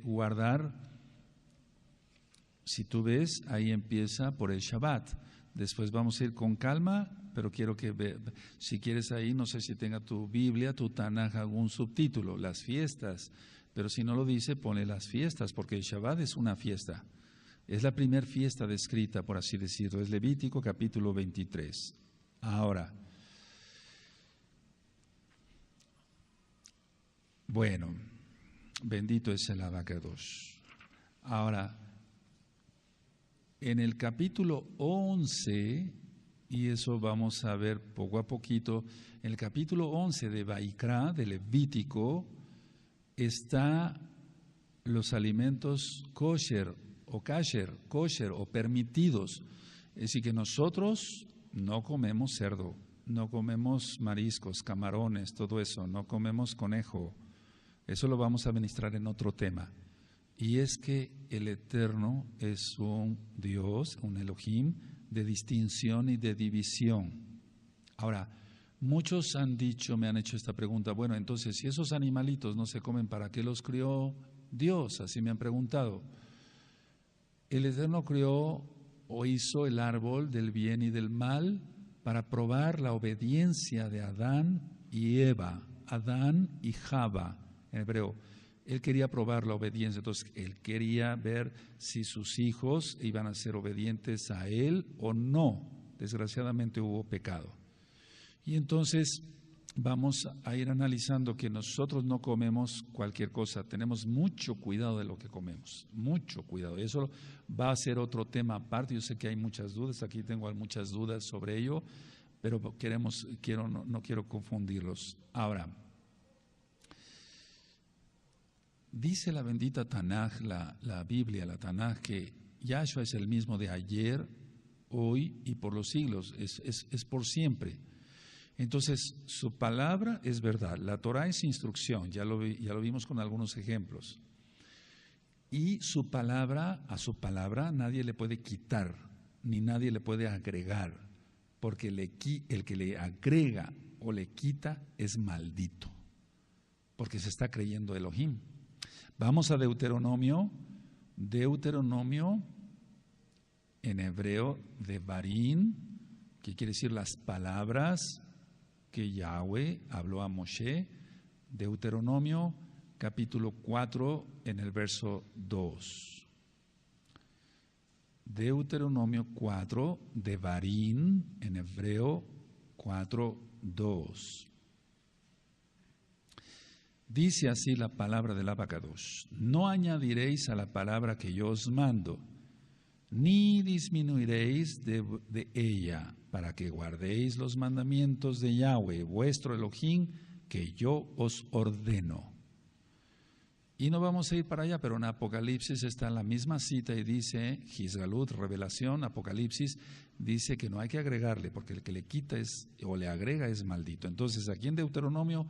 guardar, si tú ves, ahí empieza por el Shabbat. Después vamos a ir con calma, pero quiero que si quieres ahí, no sé si tenga tu Biblia, tu Tanaj, algún subtítulo, las fiestas, pero si no lo dice, ponle las fiestas, porque el Shabbat es una fiesta. Es la primera fiesta descrita, por así decirlo, es Levítico capítulo 23. Ahora, bueno, bendito es el Abacados. Ahora, en el capítulo 11, y eso vamos a ver poco a poquito, en el capítulo 11 de Vaikra, de Levítico, está los alimentos kosher o permitidos. Es decir, que nosotros no comemos cerdo, no comemos mariscos, camarones, todo eso, no comemos conejo. Eso lo vamos a ministrar en otro tema. Y es que el Eterno es un Dios, un Elohim, de distinción y de división. Ahora, muchos me han hecho esta pregunta, bueno, entonces, si esos animalitos no se comen, ¿para qué los crió Dios? Así me han preguntado. El Eterno crió o hizo el árbol del bien y del mal para probar la obediencia de Adán y Eva, Adán y Java, en hebreo. Él quería probar la obediencia, entonces él quería ver si sus hijos iban a ser obedientes a él o no. Desgraciadamente hubo pecado. Y entonces vamos a ir analizando que nosotros no comemos cualquier cosa, tenemos mucho cuidado de lo que comemos, mucho cuidado. Eso va a ser otro tema aparte, yo sé que hay muchas dudas, aquí tengo muchas dudas sobre ello, pero no quiero confundirlos. Ahora, dice la bendita Tanaj, la Biblia, la Tanaj, que Yahshua es el mismo de ayer, hoy y por los siglos, es por siempre. Entonces, su palabra es verdad. La Torah es instrucción, ya lo vimos con algunos ejemplos. Y su palabra, a su palabra nadie le puede quitar, ni nadie le puede agregar, porque el que le agrega o le quita es maldito, porque se está creyendo Elohim. Vamos a Deuteronomio en hebreo, Devarim, que quiere decir las palabras que Yahweh habló a Moshe. Deuteronomio capítulo 4 en el verso 2. Deuteronomio 4, Devarim en hebreo 4:2. Dice así la palabra del Abacadosh: no añadiréis a la palabra que yo os mando, ni disminuiréis de ella, para que guardéis los mandamientos de Yahweh, vuestro Elohim, que yo os ordeno. Y no vamos a ir para allá, pero en Apocalipsis está en la misma cita y dice, Gizgalut, revelación, Apocalipsis, dice que no hay que agregarle, porque el que le quita o le agrega es maldito. Entonces aquí en Deuteronomio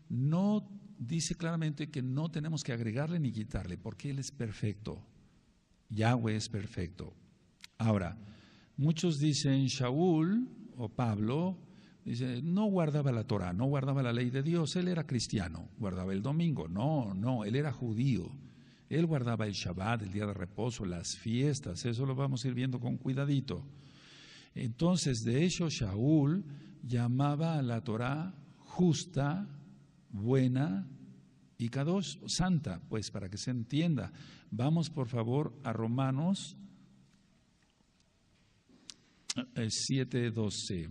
no dice claramente que no tenemos que agregarle ni quitarle, porque Él es perfecto. Yahweh es perfecto. Ahora, muchos dicen Shaul o Pablo, dice, no guardaba la Torah, no guardaba la ley de Dios, él era cristiano, guardaba el domingo. No, él era judío. Él guardaba el Shabbat, el día de reposo, las fiestas, eso lo vamos a ir viendo con cuidadito. Entonces, de hecho, Shaul llamaba a la Torah justa, buena y kadosh, santa, pues para que se entienda. Vamos por favor a Romanos 7:12.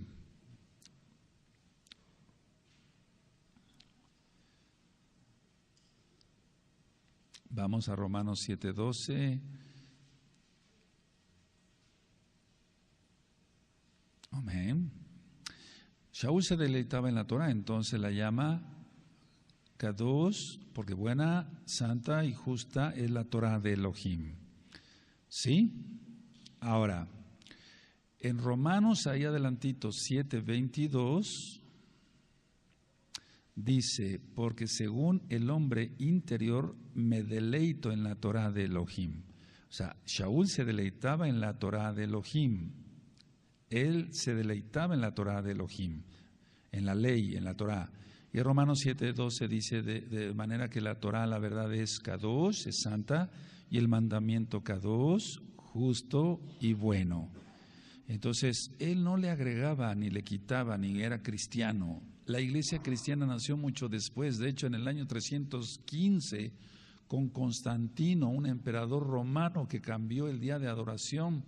Vamos a Romanos 7:12. Amén. Shaul se deleitaba en la Torah, entonces la llama Kadosh, porque buena, santa y justa es la Torah de Elohim. ¿Sí? Ahora, en Romanos, ahí adelantito, 7:22, dice, porque según el hombre interior me deleito en la Torah de Elohim. O sea, Shaul se deleitaba en la Torah de Elohim. Él se deleitaba en la Torah de Elohim, en la ley, en la Torah. Y Romanos 7:12 dice, de manera que la Torah, la verdad, es Kadosh, es santa, y el mandamiento Kadosh, justo y bueno. Entonces, él no le agregaba, ni le quitaba, ni era cristiano. La iglesia cristiana nació mucho después, de hecho en el año 315, con Constantino, un emperador romano que cambió el día de adoración.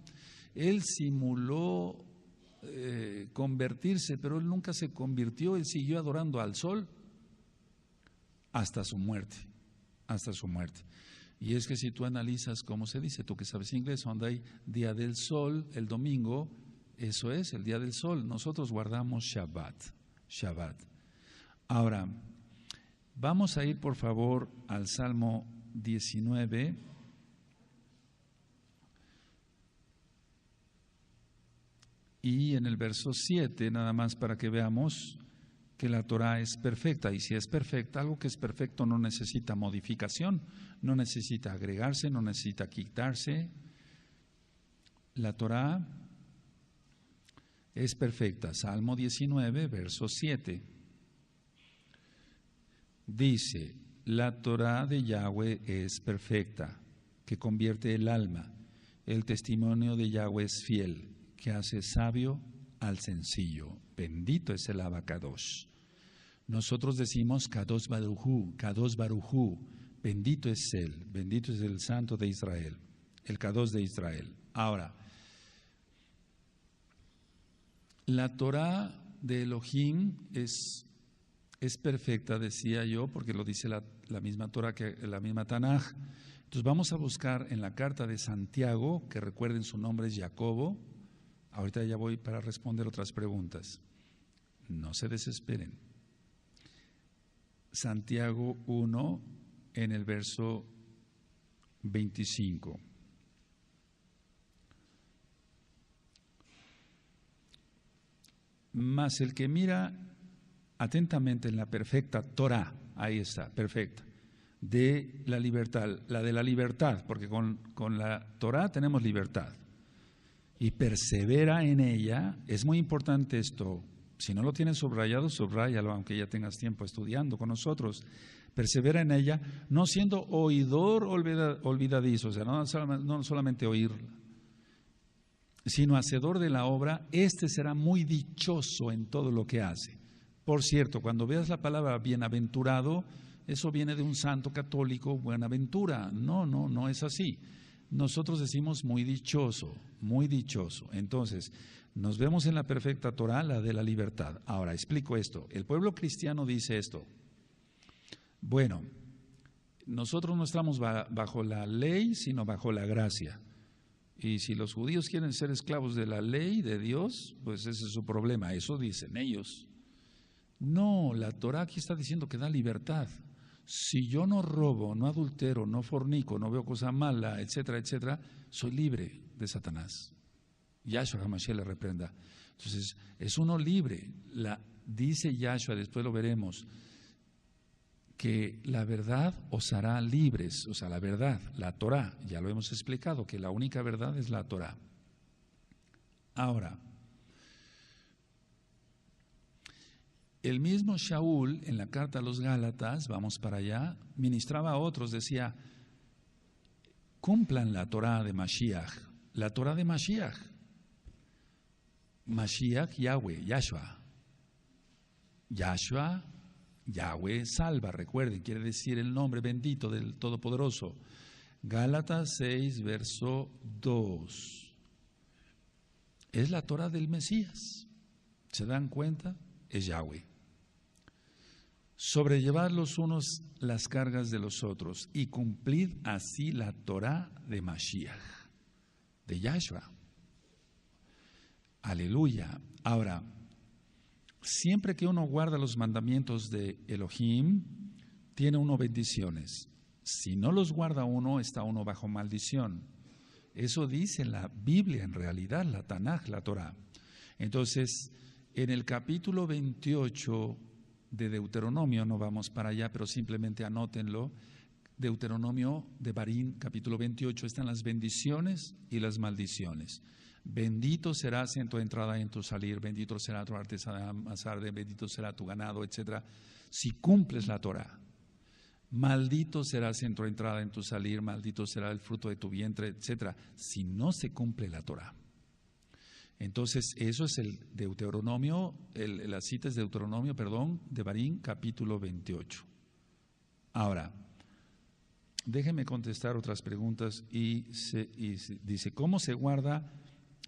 Él simuló convertirse, pero él nunca se convirtió, él siguió adorando al sol hasta su muerte, Y es que si tú analizas cómo se dice, tú que sabes inglés, donde hay día del sol, el domingo, eso es el día del sol, nosotros guardamos Shabbat. Ahora, vamos a ir por favor al Salmo 19. Y en el verso 7, nada más para que veamos que la Torah es perfecta. Y si es perfecta, algo que es perfecto no necesita modificación, no necesita agregarse, no necesita quitarse. La Torah es perfecta. Salmo 19, verso 7. Dice, la Torah de Yahweh es perfecta, que convierte el alma. El testimonio de Yahweh es fiel, que hace sabio al sencillo. Bendito es el Abacadosh. Nosotros decimos Kadosh Barujú, bendito es Él, bendito es el Santo de Israel, el Kadosh de Israel. Ahora, la Torah de Elohim es perfecta, decía yo, porque lo dice la misma Torah, que la misma Tanaj. Entonces vamos a buscar en la carta de Santiago, que recuerden su nombre es Jacobo. Ahorita ya voy para responder otras preguntas. No se desesperen. Santiago 1, en el verso 25. Mas el que mira atentamente en la perfecta Torah, ahí está, perfecta, de la libertad, la de la libertad, porque con la Torah tenemos libertad, y persevera en ella. Es muy importante esto. Si no lo tienes subrayado, subráyalo, aunque ya tengas tiempo estudiando con nosotros. Persevera en ella, no siendo oidor olvidadizo, o sea, no solamente oír, sino hacedor de la obra. Este será muy dichoso en todo lo que hace. Por cierto, cuando veas la palabra bienaventurado, eso viene de un santo católico, buenaventura. No es así. Nosotros decimos muy dichoso, muy dichoso. Entonces, nos vemos en la perfecta Torah, la de la libertad. Ahora, explico esto. El pueblo cristiano dice esto. Bueno, nosotros no estamos bajo la ley, sino bajo la gracia. Y si los judíos quieren ser esclavos de la ley de Dios, pues ese es su problema. Eso dicen ellos. No, la Torah aquí está diciendo que da libertad. Si yo no robo, no adultero, no fornico, no veo cosa mala, etcétera, etcétera, soy libre de Satanás. Yahshua HaMashiach le reprenda. Entonces, es uno libre. Dice Yahshua, después lo veremos, que la verdad os hará libres. O sea, la verdad, la Torah, ya lo hemos explicado, que la única verdad es la Torah. Ahora, el mismo Shaul, en la carta a los Gálatas, vamos para allá, ministraba a otros, decía, cumplan la Torah de Mashiach. La Torah de Mashiach. Mashiach, Yahweh, Yahshua. Yahshua, Yahweh salva, recuerden, quiere decir el nombre bendito del Todopoderoso. Gálatas 6, verso 2. Es la Torah del Mesías. ¿Se dan cuenta? Es Yahweh. Sobrellevad los unos las cargas de los otros y cumplid así la Torah de Mashiach, de Yahshua. Aleluya. Ahora, siempre que uno guarda los mandamientos de Elohim, tiene uno bendiciones. Si no los guarda uno, está uno bajo maldición. Eso dice la Biblia en realidad, la Tanaj, la Torah. Entonces, en el capítulo 28 de Deuteronomio, no vamos para allá, pero simplemente anótenlo, Deuteronomio de Barín, capítulo 28, están las bendiciones y las maldiciones. Bendito serás en tu entrada y en tu salir, bendito será tu artesana más arde, bendito será tu ganado, etcétera, si cumples la Torah. Maldito serás en tu entrada y en tu salir, maldito será el fruto de tu vientre, etcétera, si no se cumple la Torah. Entonces, eso es el Deuteronomio, la cita es Deuteronomio, de Barín, capítulo 28. Ahora, déjenme contestar otras preguntas y dice, ¿cómo se guarda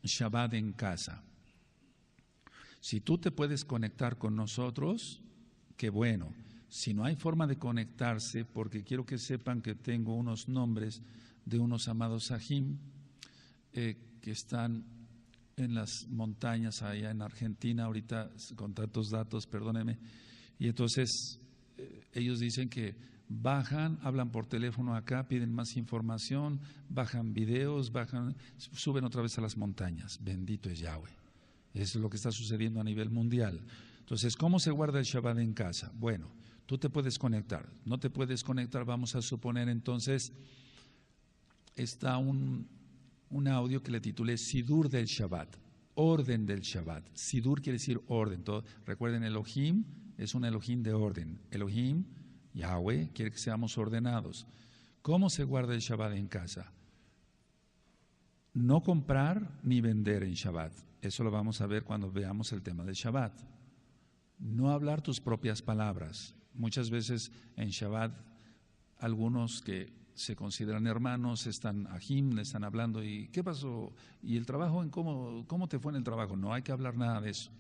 Shabbat en casa? Si tú te puedes conectar con nosotros, qué bueno. Si no hay forma de conectarse, porque quiero que sepan que tengo unos nombres de unos amados Sahim que están en las montañas allá en Argentina, ahorita con tantos datos, perdónenme, y entonces ellos dicen que bajan, hablan por teléfono acá, piden más información, bajan videos, suben otra vez a las montañas. Bendito es Yahweh. Eso es lo que está sucediendo a nivel mundial. Entonces, ¿cómo se guarda el Shabbat en casa? Bueno, tú te puedes conectar. No te puedes conectar, vamos a suponer entonces, está un audio que le titulé Sidur del Shabbat, orden del Shabbat. Sidur quiere decir orden. Recuerden, Elohim es un Elohim de orden. Elohim, Yahweh, quiere que seamos ordenados. ¿Cómo se guarda el Shabbat en casa? No comprar ni vender en Shabbat. Eso lo vamos a ver cuando veamos el tema del Shabbat. No hablar tus propias palabras. Muchas veces en Shabbat, algunos que se consideran hermanos, están ajim, le están hablando, ¿y qué pasó? ¿Y el trabajo? ¿Cómo te fue en el trabajo? No hay que hablar nada de eso.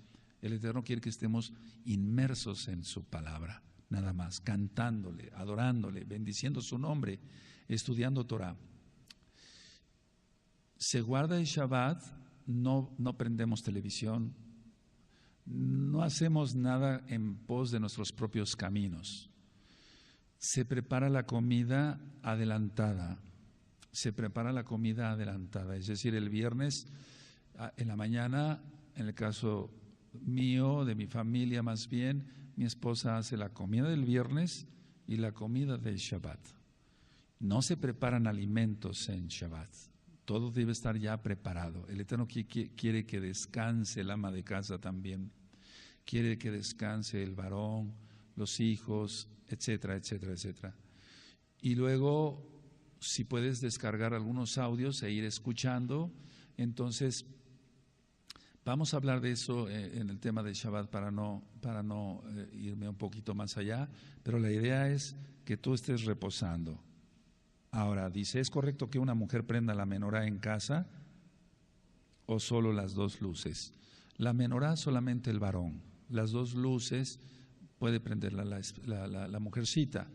El Eterno quiere que estemos inmersos en su palabra, nada más, cantándole, adorándole, bendiciendo su nombre, estudiando Torah. Se guarda el Shabbat, no prendemos televisión, no hacemos nada en pos de nuestros propios caminos. Se prepara la comida adelantada, es decir, el viernes en la mañana, en el caso mío, de mi familia más bien, mi esposa hace la comida del viernes y la comida del Shabbat. No se preparan alimentos en Shabbat. Todo debe estar ya preparado. El Eterno quiere que descanse el ama de casa también. Quiere que descanse el varón, los hijos, etcétera, etcétera, etcétera. Y luego, si puedes descargar algunos audios e ir escuchando, entonces vamos a hablar de eso en el tema del Shabbat para no irme un poquito más allá, pero la idea es que tú estés reposando. Ahora, dice, ¿es correcto que una mujer prenda la menorá en casa o solo las dos luces? La menorá solamente el varón, las dos luces puede prenderla la mujercita.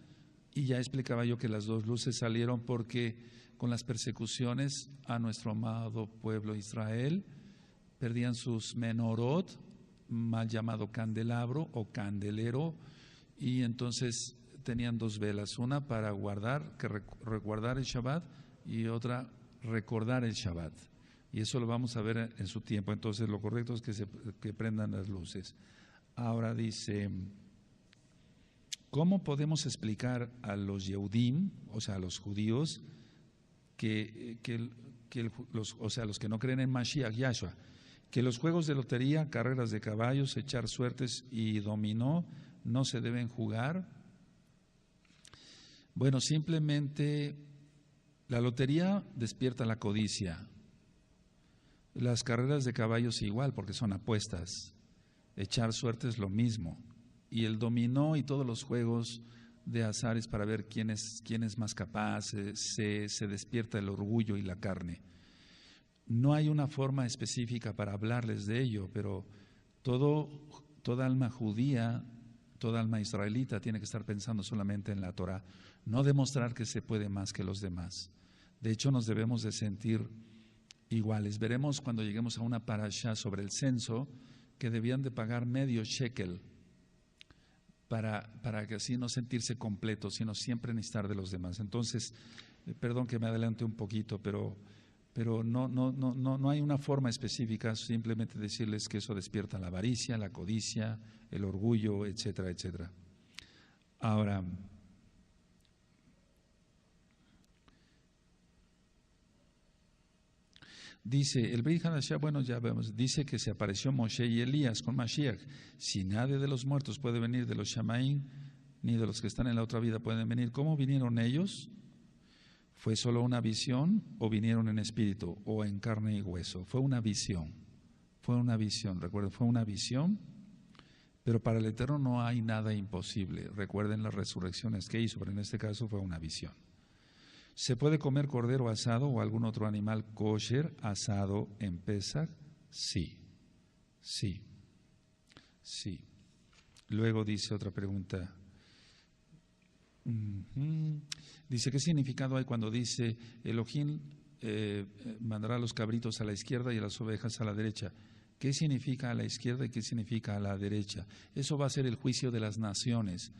Y ya explicaba yo que las dos luces salieron porque con las persecuciones a nuestro amado pueblo Israel, perdían sus menorot, mal llamado candelabro o candelero, y entonces tenían dos velas, una para guardar el Shabbat y otra recordar el Shabbat. Y eso lo vamos a ver en su tiempo. Entonces lo correcto es que prendan las luces. Ahora dice, ¿cómo podemos explicar a los Yehudim, o sea, a los judíos, los que no creen en Mashiach, Yahshua, que los juegos de lotería, carreras de caballos, echar suertes y dominó no se deben jugar? Bueno, simplemente la lotería despierta la codicia. Las carreras de caballos igual, porque son apuestas. Echar suerte es lo mismo. Y el dominó y todos los juegos de azares para ver quién es más capaz, se despierta el orgullo y la carne. No hay una forma específica para hablarles de ello, pero toda alma judía, toda alma israelita tiene que estar pensando solamente en la Torah, no demostrar que se puede más que los demás. De hecho, nos debemos de sentir iguales. Veremos cuando lleguemos a una parashá sobre el censo que debían de pagar medio shekel para que así no sentirse completos, sino siempre necesitar de los demás. Entonces, perdón que me adelante un poquito, pero no hay una forma específica, simplemente decirles que eso despierta la avaricia, la codicia, el orgullo, etcétera, etcétera. Ahora, dice el Brit Hadashah, bueno, ya vemos, dice que se apareció Moshe y Elías con Mashiach. Si nadie de los muertos puede venir de los Shamaim, ni de los que están en la otra vida pueden venir, ¿cómo vinieron ellos? ¿Fue solo una visión o vinieron en espíritu o en carne y hueso? Fue una visión, recuerden, fue una visión, pero para el Eterno no hay nada imposible. Recuerden las resurrecciones que hizo, pero en este caso fue una visión. ¿Se puede comer cordero asado o algún otro animal kosher asado en Pesach? Sí. Luego dice otra pregunta. Dice, ¿qué significado hay cuando dice Elohim mandará a los cabritos a la izquierda y a las ovejas a la derecha? ¿Qué significa a la izquierda y qué significa a la derecha? Eso va a ser el juicio de las naciones.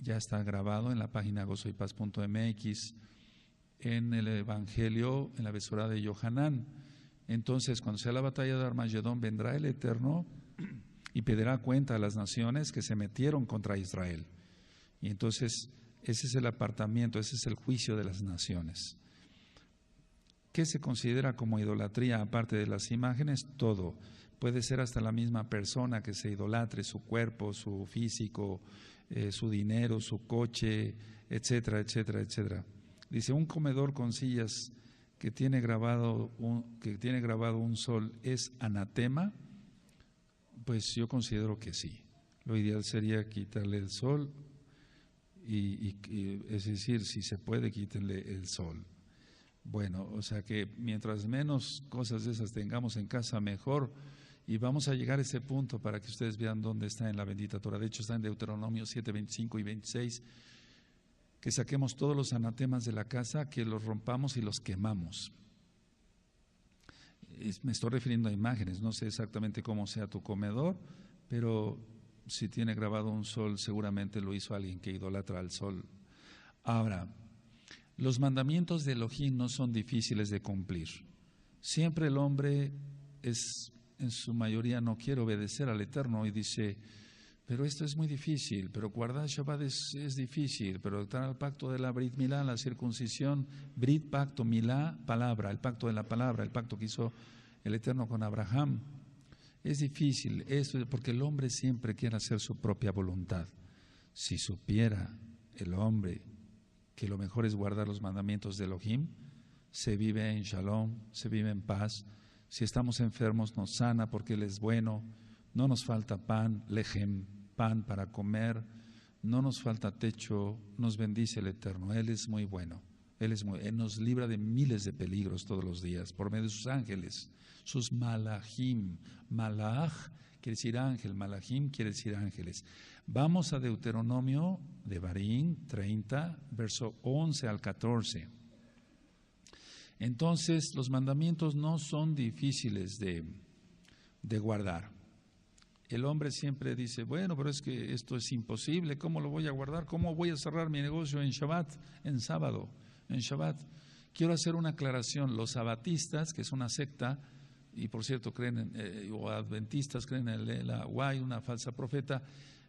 Ya está grabado en la página gozoypaz.mx, en el Evangelio, en la Besorá de Yohanan. Entonces, cuando sea la batalla de Armagedón, vendrá el Eterno y pedirá cuenta a las naciones que se metieron contra Israel. Y entonces, ese es el apartamiento, ese es el juicio de las naciones. ¿Qué se considera como idolatría aparte de las imágenes? Todo. Puede ser hasta la misma persona que se idolatre, su cuerpo, su físico, su dinero, su coche, etcétera, etcétera, etcétera. Dice, un comedor con sillas que tiene grabado un sol, ¿es anatema? Pues yo considero que sí. Lo ideal sería quitarle el sol y es decir, si se puede, quítenle el sol. Bueno, o sea que mientras menos cosas de esas tengamos en casa, mejor. Y vamos a llegar a ese punto para que ustedes vean dónde está en la bendita Torah. De hecho, está en Deuteronomio 7, 25 y 26. Que saquemos todos los anatemas de la casa, que los rompamos y los quemamos. Me estoy refiriendo a imágenes, no sé exactamente cómo sea tu comedor, pero si tiene grabado un sol, seguramente lo hizo alguien que idolatra al sol. Ahora, los mandamientos de Elohim no son difíciles de cumplir. Siempre el hombre en su mayoría no quiere obedecer al Eterno y dice, pero esto es muy difícil, pero guardar Shabbat es difícil, pero estar al pacto de la Brit Milá, la circuncisión, Brit, pacto, Milá, palabra, el pacto de la palabra, el pacto que hizo el Eterno con Abraham, es difícil, eso porque el hombre siempre quiere hacer su propia voluntad. Si supiera el hombre que lo mejor es guardar los mandamientos de Elohim, se vive en shalom, se vive en paz. Si estamos enfermos nos sana porque Él es bueno, no nos falta pan, lejem, pan para comer, no nos falta techo, nos bendice el Eterno, Él es muy bueno, Él nos libra de miles de peligros todos los días por medio de sus ángeles, sus malachim. Malach quiere decir ángel, malachim quiere decir ángeles. Vamos a Deuteronomio de Barín 30, verso 11 al 14. Entonces, los mandamientos no son difíciles de guardar. El hombre siempre dice, bueno, pero es que esto es imposible, ¿cómo lo voy a guardar? ¿Cómo voy a cerrar mi negocio en Shabbat, en sábado, en Shabbat? Quiero hacer una aclaración, los sabatistas, que es una secta, y por cierto creen o adventistas creen en la Guay, una falsa profeta,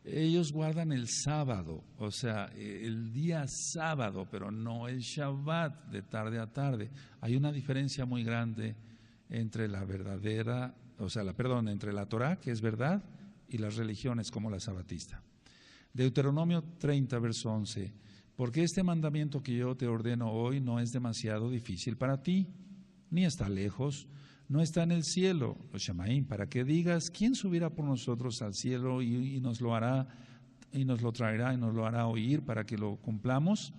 ellos guardan el sábado, o sea, el día sábado, pero no el Shabbat de tarde a tarde. Hay una diferencia muy grande entre la verdadera, entre la Torah, que es verdad, y las religiones como la sabatista. Deuteronomio 30, verso 11. Porque este mandamiento que yo te ordeno hoy no es demasiado difícil para ti, ni está lejos, no está en el cielo, los Shemaim, para que digas, ¿quién subirá por nosotros al cielo y nos lo hará, y nos lo traerá y nos lo hará oír para que lo cumplamos?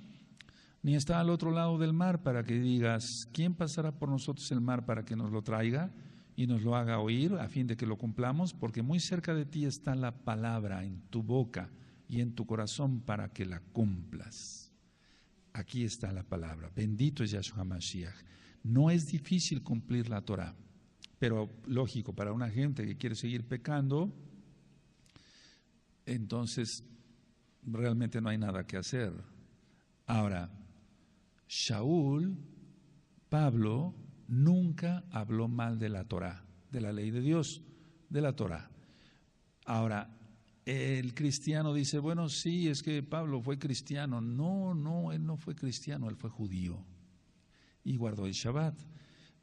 Ni está al otro lado del mar para que digas, ¿quién pasará por nosotros el mar para que nos lo traiga y nos lo haga oír a fin de que lo cumplamos? Porque muy cerca de ti está la palabra en tu boca y en tu corazón para que la cumplas. Aquí está la palabra. Bendito es Yahshua Mashiach. No es difícil cumplir la Torah, pero lógico, para una gente que quiere seguir pecando, entonces realmente no hay nada que hacer. Ahora, Shaul, Pablo, nunca habló mal de la Torah, de la ley de Dios, de la Torah. Ahora, el cristiano dice, bueno, sí, es que Pablo fue cristiano. No, él no fue cristiano, él fue judío y guardó el Shabbat.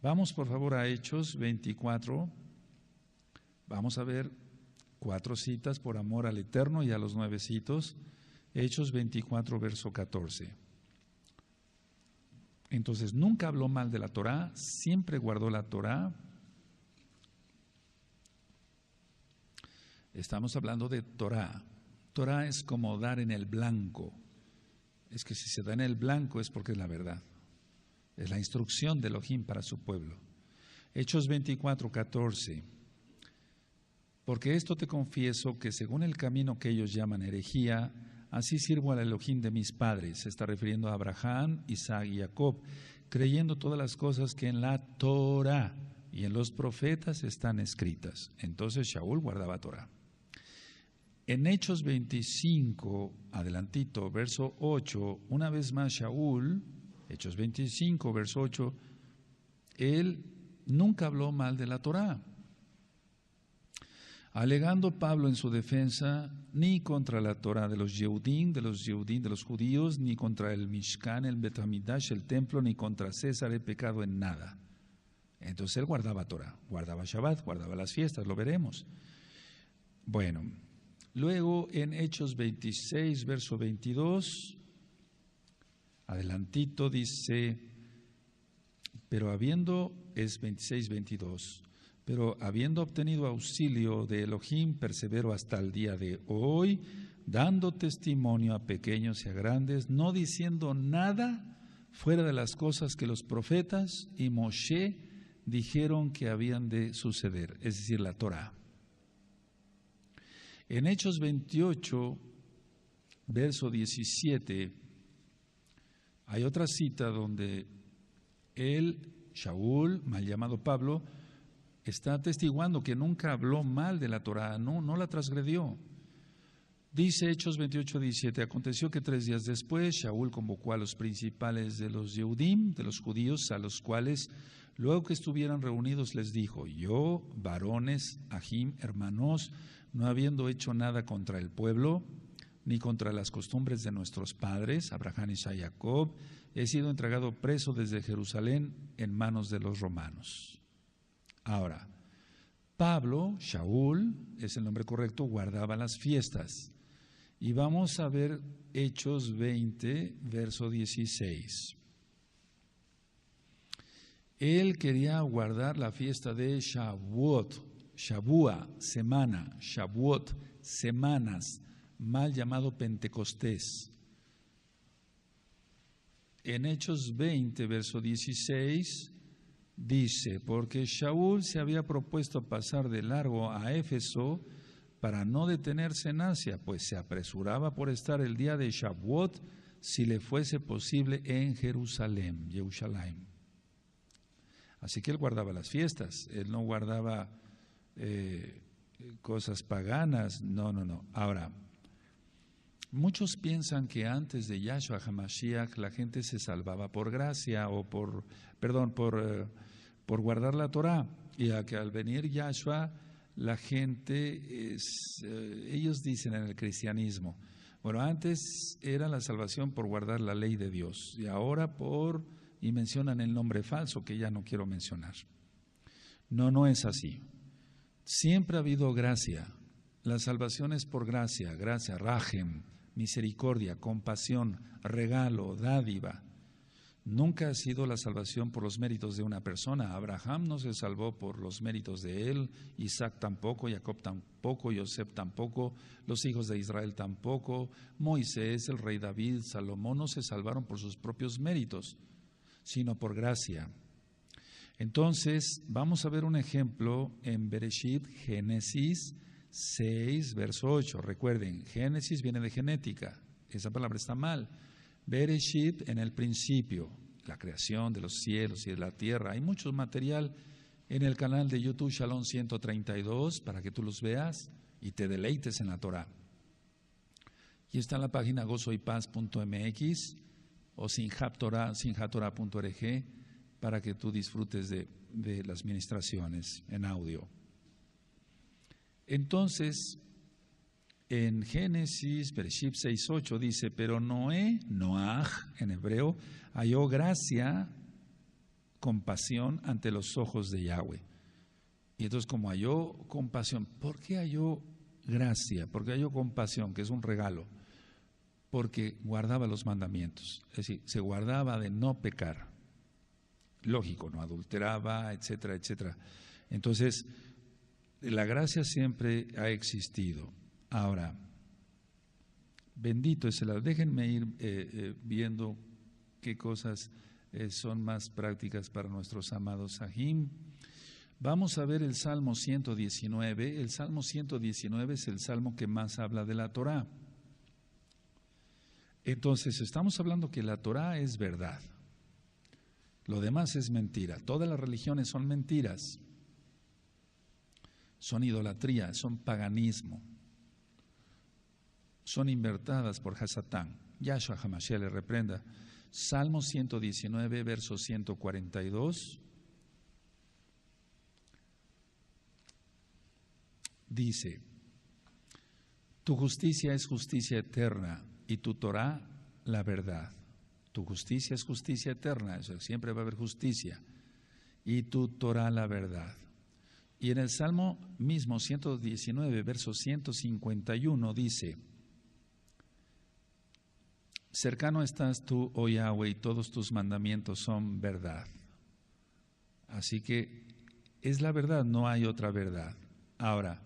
Vamos por favor a Hechos 24, vamos a ver 4 citas por amor al Eterno y a los 9 citos. Hechos 24, verso 14. Entonces, nunca habló mal de la Torah, siempre guardó la Torah. Estamos hablando de Torah. Torah es como dar en el blanco. Es que si se da en el blanco es porque es la verdad. Es la instrucción de Elohim para su pueblo. Hechos 24, 14. Porque esto te confieso que según el camino que ellos llaman herejía, así sirvo al Elohim de mis padres. Se está refiriendo a Abraham, Isaac y Jacob, creyendo todas las cosas que en la Torah y en los profetas están escritas. Entonces Shaul guardaba Torah. En Hechos 25, adelantito, verso 8, una vez más Shaul, Hechos 25, verso 8, él nunca habló mal de la Torah. Alegando Pablo en su defensa, ni contra la Torah de los Yehudim, de los judíos, ni contra el Mishkan, el Bet Hamidash, el templo, ni contra César he pecado en nada. Entonces él guardaba Torah, guardaba Shabbat, guardaba las fiestas, lo veremos. Bueno, luego en Hechos 26, verso 22, adelantito dice, pero habiendo, es 26, 22, pero habiendo obtenido auxilio de Elohim, persevero hasta el día de hoy, dando testimonio a pequeños y a grandes, no diciendo nada fuera de las cosas que los profetas y Moshe dijeron que habían de suceder, es decir, la Torah. En Hechos 28, verso 17, hay otra cita donde él, Shaul, mal llamado Pablo, está atestiguando que nunca habló mal de la Torah, no la transgredió. Dice Hechos 28, 17, aconteció que 3 días después Shaul convocó a los principales de los Yehudim, de los judíos, a los cuales luego que estuvieran reunidos les dijo, yo, varones, Ahim, hermanos, no habiendo hecho nada contra el pueblo, ni contra las costumbres de nuestros padres, Abraham, Isaac y Jacob, he sido entregado preso desde Jerusalén en manos de los romanos. Ahora, Pablo, Shaul, es el nombre correcto, guardaba las fiestas. Y vamos a ver Hechos 20, verso 16. Él quería guardar la fiesta de Shavuot, Shavua, semana, Shavuot, semanas, mal llamado Pentecostés. En Hechos 20, verso 16, dice, porque Shaul se había propuesto pasar de largo a Éfeso para no detenerse en Asia, pues se apresuraba por estar el día de Shavuot, si le fuese posible, en Jerusalén, Jerusalén. Así que él guardaba las fiestas, él no guardaba cosas paganas, no. Ahora, muchos piensan que antes de Yahshua HaMashiach la gente se salvaba por gracia o por guardar la Torah, y a que al venir Yahshua la gente, ellos dicen en el cristianismo, bueno, antes era la salvación por guardar la ley de Dios y ahora y mencionan el nombre falso que ya no quiero mencionar. No es así. Siempre ha habido gracia. La salvación es por gracia, rajem, misericordia, compasión, regalo, dádiva. Nunca ha sido la salvación por los méritos de una persona. Abraham no se salvó por los méritos de él, Isaac tampoco, Jacob tampoco, Yosef tampoco, los hijos de Israel tampoco, Moisés, el rey David, Salomón no se salvaron por sus propios méritos, sino por gracia. Entonces, vamos a ver un ejemplo en Bereshit, Génesis 6, verso 8. Recuerden, Génesis viene de genética, esa palabra está mal. Bereshit, en el principio, la creación de los cielos y de la tierra. Hay mucho material en el canal de YouTube Shalom 132 para que tú los veas y te deleites en la Torah. Y está en la página gozoypaz.mx o sinjatorah.org para que tú disfrutes de las ministraciones en audio. Entonces, en Génesis, Bereshit 6:8 dice, pero Noaj, en hebreo, halló gracia, compasión ante los ojos de Yahweh. Y entonces, como halló compasión, ¿por qué halló gracia? Porque halló compasión, que es un regalo. Porque guardaba los mandamientos, es decir, se guardaba de no pecar. Lógico, no adulteraba, etcétera, etcétera. Entonces, la gracia siempre ha existido. Ahora, bendito es el Adonai. Déjenme ir viendo qué cosas son más prácticas para nuestros amados Sahim. Vamos a ver el Salmo 119. El Salmo 119 es el salmo que más habla de la Torah. Entonces, estamos hablando que la Torah es verdad. Lo demás es mentira. Todas las religiones son mentiras. Son idolatría, son paganismo. Son inventadas por Hasatán. Yahshua HaMashiach le reprenda. Salmo 119, verso 142. Dice, tu justicia es justicia eterna y tu Torah la verdad. Tu justicia es justicia eterna, eso siempre va a haber justicia. Y tu Torah la verdad. Y en el Salmo mismo 119, verso 151 dice, cercano estás tú, oh Yahweh, y todos tus mandamientos son verdad. Así que es la verdad, no hay otra verdad. Ahora,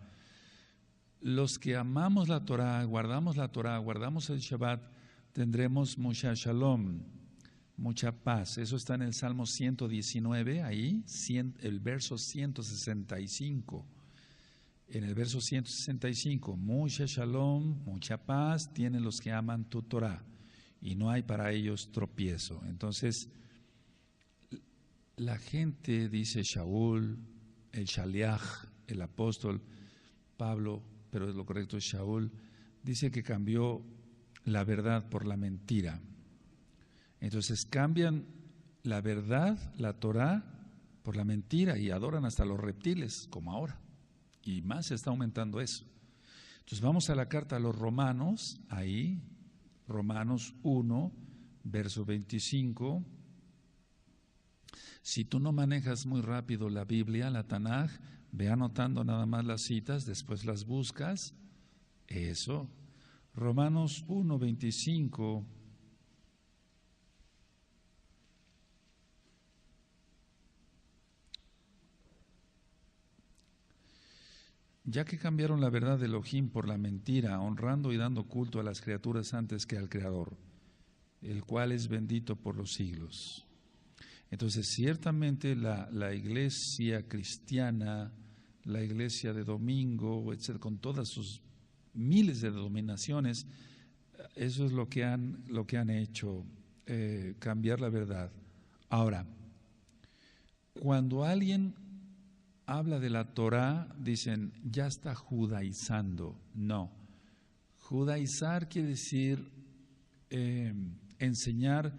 los que amamos la Torah, guardamos el Shabbat, tendremos mucha shalom, mucha paz. Eso está en el Salmo 119, ahí, el verso 165. En el verso 165, mucha shalom, mucha paz tienen los que aman tu Torah, y no hay para ellos tropiezo. Entonces, la gente dice Shaul, el Shaliach, el apóstol Pablo, pero lo correcto es Shaul, dice que cambió la verdad por la mentira. Entonces cambian la verdad, la Torah, por la mentira y adoran hasta los reptiles, como ahora. Y más se está aumentando eso. Entonces vamos a la carta a los Romanos, ahí, Romanos 1, verso 25. Si tú no manejas muy rápido la Biblia, la Tanaj, ve anotando nada más las citas, después las buscas. Eso. Romanos 1, 25. Ya que cambiaron la verdad de Elohim por la mentira, honrando y dando culto a las criaturas antes que al Creador, el cual es bendito por los siglos. Entonces, ciertamente la iglesia cristiana, la iglesia de domingo, etcétera, con todas sus miles de denominaciones, eso es lo que han hecho, cambiar la verdad. Ahora, cuando alguien habla de la Torá, dicen, ya está judaizando. No, judaizar quiere decir enseñar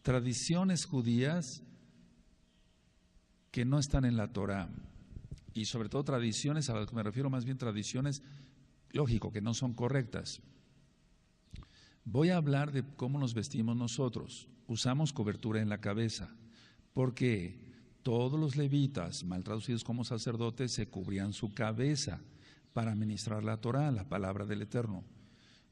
tradiciones judías que no están en la Torá, y sobre todo tradiciones, a las que me refiero más bien tradiciones, lógico, que no son correctas. Voy a hablar de cómo nos vestimos nosotros. Usamos cobertura en la cabeza, porque todos los levitas, mal traducidos como sacerdotes, se cubrían su cabeza para ministrar la Torá, la palabra del Eterno.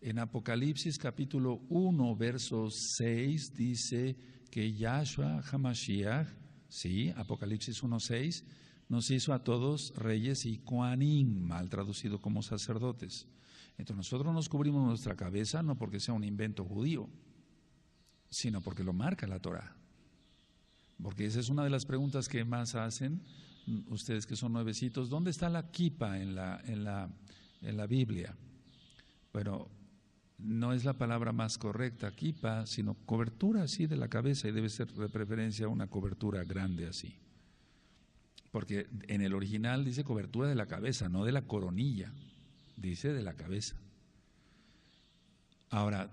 En Apocalipsis capítulo 1, verso 6, dice que Yahshua HaMashiach, sí, Apocalipsis 1, 6, nos hizo a todos reyes y kohanim, mal traducido como sacerdotes. Entonces nosotros nos cubrimos nuestra cabeza no porque sea un invento judío, sino porque lo marca la Torá. Porque esa es una de las preguntas que más hacen ustedes que son nuevecitos. ¿Dónde está la kipa en la Biblia? Bueno, no es la palabra más correcta, kipa, sino cobertura así de la cabeza, y debe ser de preferencia una cobertura grande así. Porque en el original dice cobertura de la cabeza, no de la coronilla, dice de la cabeza. Ahora,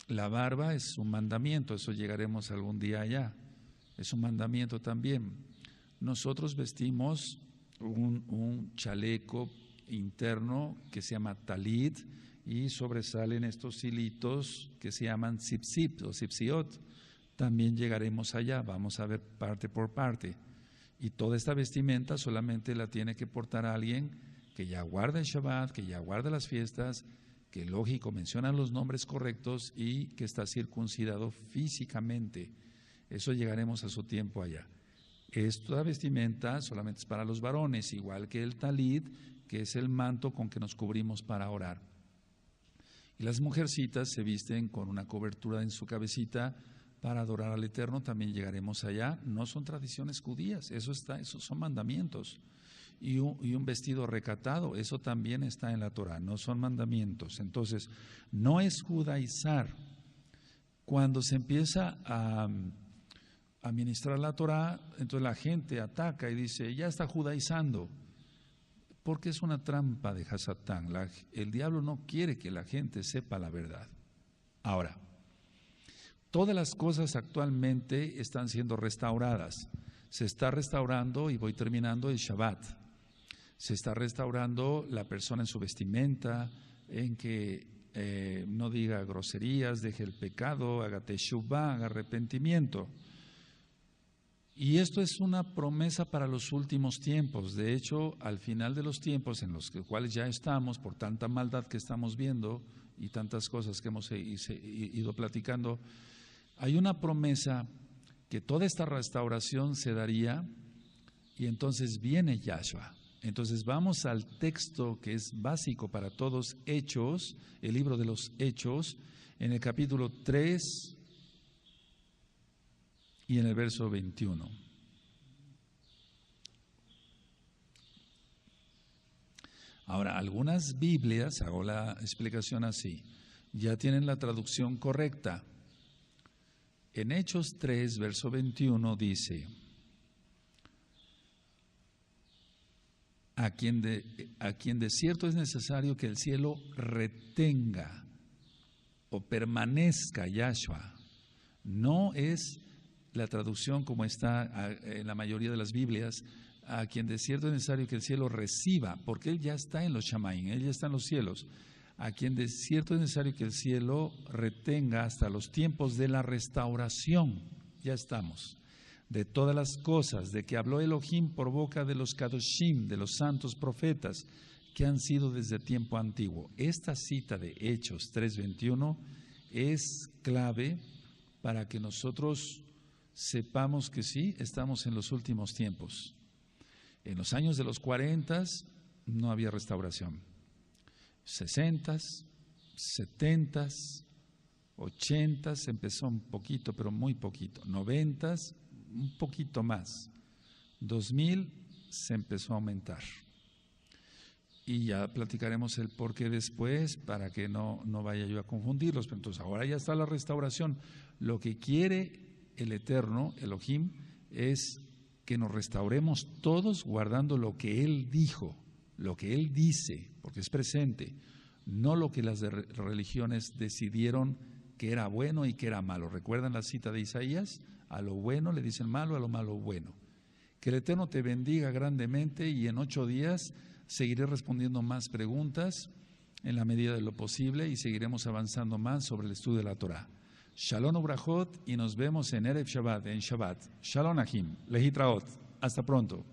la barba es un mandamiento, eso llegaremos algún día allá. Es un mandamiento también. Nosotros vestimos un chaleco interno que se llama talit, y sobresalen estos hilitos que se llaman tzipzip o tzipziot. También llegaremos allá, vamos a ver parte por parte. Y toda esta vestimenta solamente la tiene que portar alguien que ya guarda el Shabbat, que ya guarda las fiestas, que lógico menciona los nombres correctos y que está circuncidado físicamente. Eso llegaremos a su tiempo allá. Esta vestimenta solamente es para los varones, igual que el talit, que es el manto con que nos cubrimos para orar. Y las mujercitas se visten con una cobertura en su cabecita para adorar al Eterno, también llegaremos allá. No son tradiciones judías, esos son mandamientos. Y un vestido recatado, eso también está en la Torah, no son mandamientos. Entonces, no es judaizar. Cuando se empieza a ministrar la Torah, entonces la gente ataca y dice, ya está judaizando, porque es una trampa de Hasatán. El diablo no quiere que la gente sepa la verdad. Ahora, todas las cosas actualmente están siendo restauradas. Se está restaurando, y voy terminando, el Shabbat. Se está restaurando la persona en su vestimenta, en que no diga groserías, deje el pecado, haga teshuvah, haga arrepentimiento. Y esto es una promesa para los últimos tiempos. De hecho, al final de los tiempos en los cuales ya estamos, por tanta maldad que estamos viendo y tantas cosas que hemos ido platicando, hay una promesa que toda esta restauración se daría, y entonces viene Yahshua. Entonces vamos al texto que es básico para todos, Hechos, el libro de los Hechos, en el capítulo 3 y en el verso 21. Ahora, algunas Biblias, hago la explicación así, ya tienen la traducción correcta. En Hechos 3, verso 21 dice, a quien de cierto es necesario que el cielo retenga o permanezca Yahshua. No es la traducción como está en la mayoría de las Biblias, a quien de cierto es necesario que el cielo reciba, porque Él ya está en los Shamaim, Él ya está en los cielos, a quien de cierto es necesario que el cielo retenga hasta los tiempos de la restauración, ya estamos, de todas las cosas, de que habló Elohim por boca de los Kadoshim, de los santos profetas, que han sido desde tiempo antiguo. Esta cita de Hechos 3:21 es clave para que nosotros sepamos que sí, estamos en los últimos tiempos. En los años de los 40 no había restauración. 60, 70, 80 empezó un poquito, pero muy poquito. 90, un poquito más. 2000 se empezó a aumentar. Y ya platicaremos el por qué después, para que no vaya yo a confundirlos. Pero entonces ahora ya está la restauración. Lo que quiere el Eterno, Elohim, es que nos restauremos todos guardando lo que Él dijo, lo que Él dice, porque es presente, no lo que las religiones decidieron que era bueno y que era malo. ¿Recuerdan la cita de Isaías? A lo bueno le dicen malo, a lo malo bueno. Que el Eterno te bendiga grandemente y en 8 días seguiré respondiendo más preguntas en la medida de lo posible y seguiremos avanzando más sobre el estudio de la Torah. Shalom ubrachot y nos vemos en Erev Shabbat, en Shabbat. Shalom Ahim, Lehitraot. Hasta pronto.